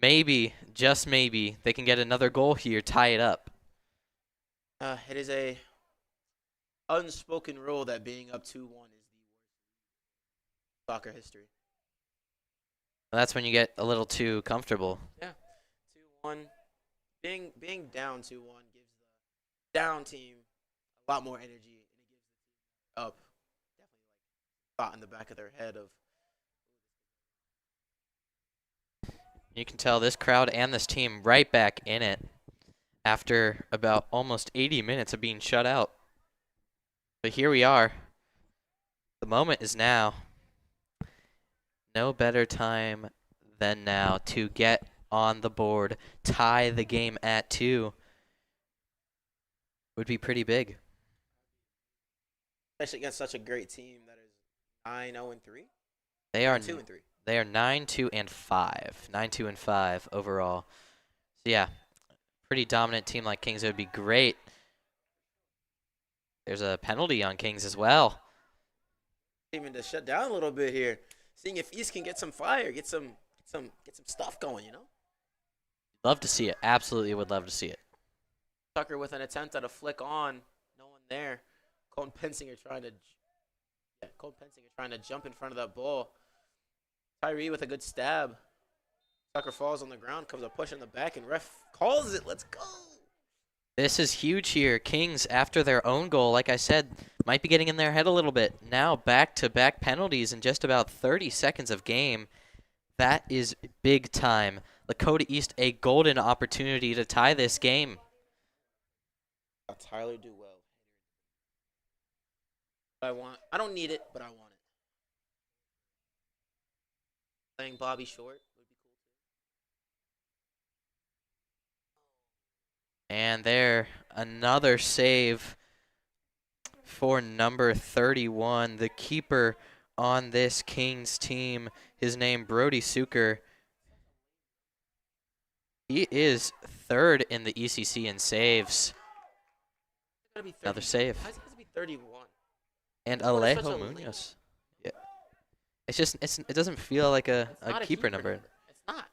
Maybe, just maybe, they can get another goal here, tie it up. It is a unspoken rule that being up 2-1 is the worst soccer history. That's when you get a little too comfortable. Yeah, 2-1. Being down 2-1 gives the down team a lot more energy, and it gives the team up definitely like thought in the back of their head of. You can tell this crowd and this team right back in it after about almost 80 minutes of being shut out. But here we are. The moment is now. No better time than now to get on the board, tie the game at 2. Would be pretty big. Especially against such a great team that is 9-0-3. They are 2-3. They are 9-2-5. 9-2-5 overall. So yeah, pretty dominant team like Kings. It would be great. There's a penalty on Kings as well. Even to shut down a little bit here, seeing if East can get some fire, get some stuff going, you know. Love to see it. Absolutely would love to see it. Tucker with an attempt at a flick on, no one there. Colton Pensinger trying to jump in front of that ball. Tyree with a good stab. Tucker falls on the ground, comes a push in the back, and ref calls it. Let's go. This is huge here. Kings, after their own goal, like I said, might be getting in their head a little bit. Now back-to-back penalties in just about 30 seconds of game. That is big time. Lakota East, a golden opportunity to tie this game. Tyler do well. I don't need it, but I want it. Playing Bobby Short would be cool too. And there, another save for number 31, the keeper on this Kings team. His name, Brody Suker. He is 3rd in the ECC in saves. Another save. How's it going to be 31? And What is such Alejo a late- Munoz. it doesn't feel like a Not keeper number. It's not.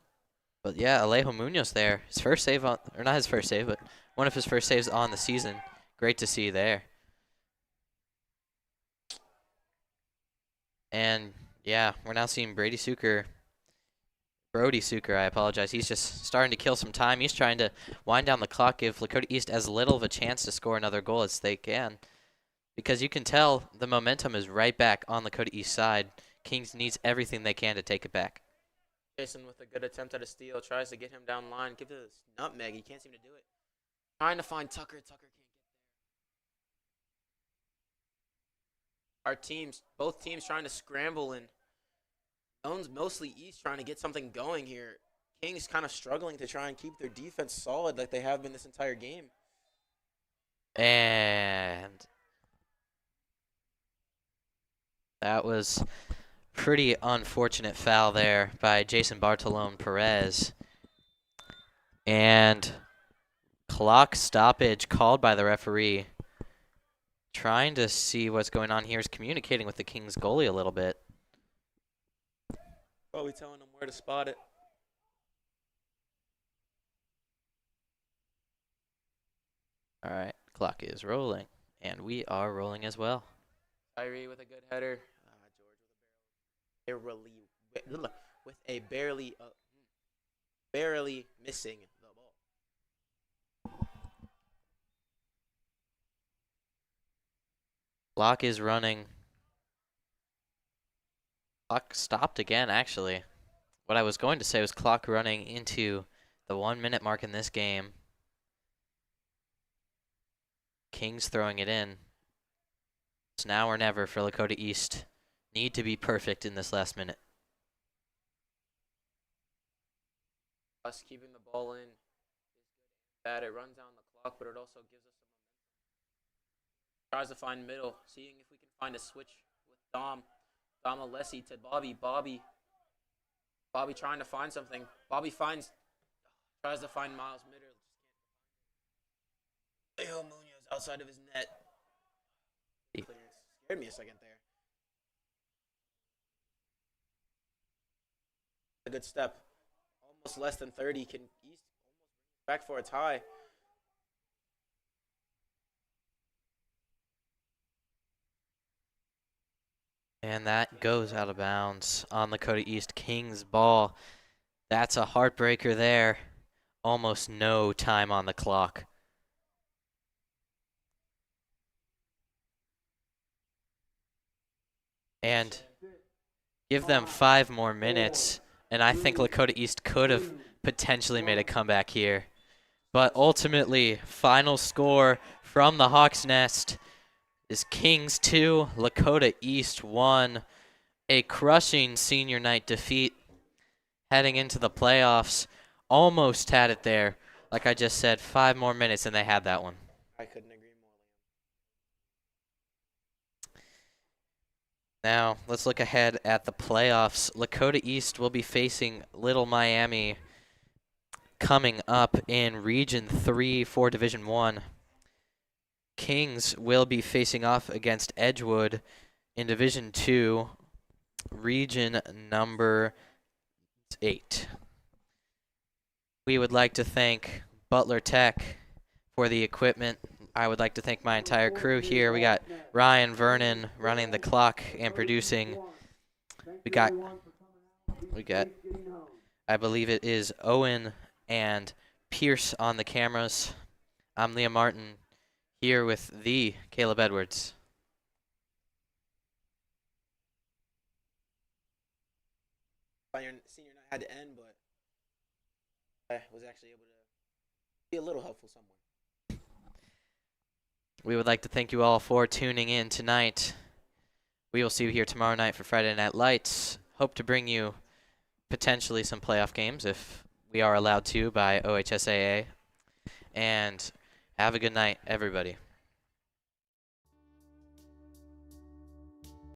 But yeah, Alejo Munoz there. His first save on, or not his first save, but one of his first saves on the season. Great to see there. And yeah, we're now seeing Brody Suker, I apologize. He's just starting to kill some time. He's trying to wind down the clock, give Lakota East as little of a chance to score another goal as they can. Because you can tell the momentum is right back on Lakota East side. Kings needs everything they can to take it back. Jason with a good attempt at a steal, tries to get him down line, give it a nutmeg. He can't seem to do it. Trying to find Tucker. Tucker can't get there. Our teams, both teams trying to scramble, and Jones mostly East trying to get something going here. Kings kind of struggling to try and keep their defense solid like they have been this entire game. And that was pretty unfortunate foul there by Jason Bartolome Perez. And clock stoppage called by the referee. Trying to see what's going on here. Is communicating with the Kings goalie a little bit. Probably telling them where to spot it. All right, clock is rolling, and we are rolling as well. Tyree with a good header. George with a barely missing the ball. Clock is running. Clock stopped again, actually. What I was going to say was clock running into the 1 minute mark in this game. Kings throwing it in. It's now or never for Lakota East. Need to be perfect in this last minute. Us keeping the ball in is good and bad. It runs down the clock, but it also gives us some momentum. Tries to find middle, seeing if we can find a switch with Dom. Dom Alessi to Bobby. Bobby trying to find something. Tries to find Miles Mitter. Leo Munoz outside of his net. Scared me a second there. A good step. Almost less than 30. Can East almost back for a tie. And that goes out of bounds on Lakota East Kings ball. That's a heartbreaker there. Almost no time on the clock. And give them 5 more minutes, and I think Lakota East could have potentially made a comeback here. But ultimately, final score from the Hawks' Nest is Kings 2, Lakota East 1. A crushing senior night defeat heading into the playoffs. Almost had it there. Like I just said, 5 more minutes, and they had that one. I couldn't agree more. Now, let's look ahead at the playoffs. Lakota East will be facing Little Miami coming up in Region 3 for Division 1. Kings will be facing off against Edgewood in Division 2, Region number 8. We would like to thank Butler Tech for the equipment. I would like to thank my entire crew here. We got Ryan Vernon running the clock and producing. We got I believe it is Owen and Pierce on the cameras. I'm Liam Martin here with the Caleb Edwards. Senior night had to end, but I was actually able to be a little helpful somewhere. We would like to thank you all for tuning in tonight. We will see you here tomorrow night for Friday Night Lights. Hope to bring you potentially some playoff games if we are allowed to by OHSAA. And have a good night, everybody.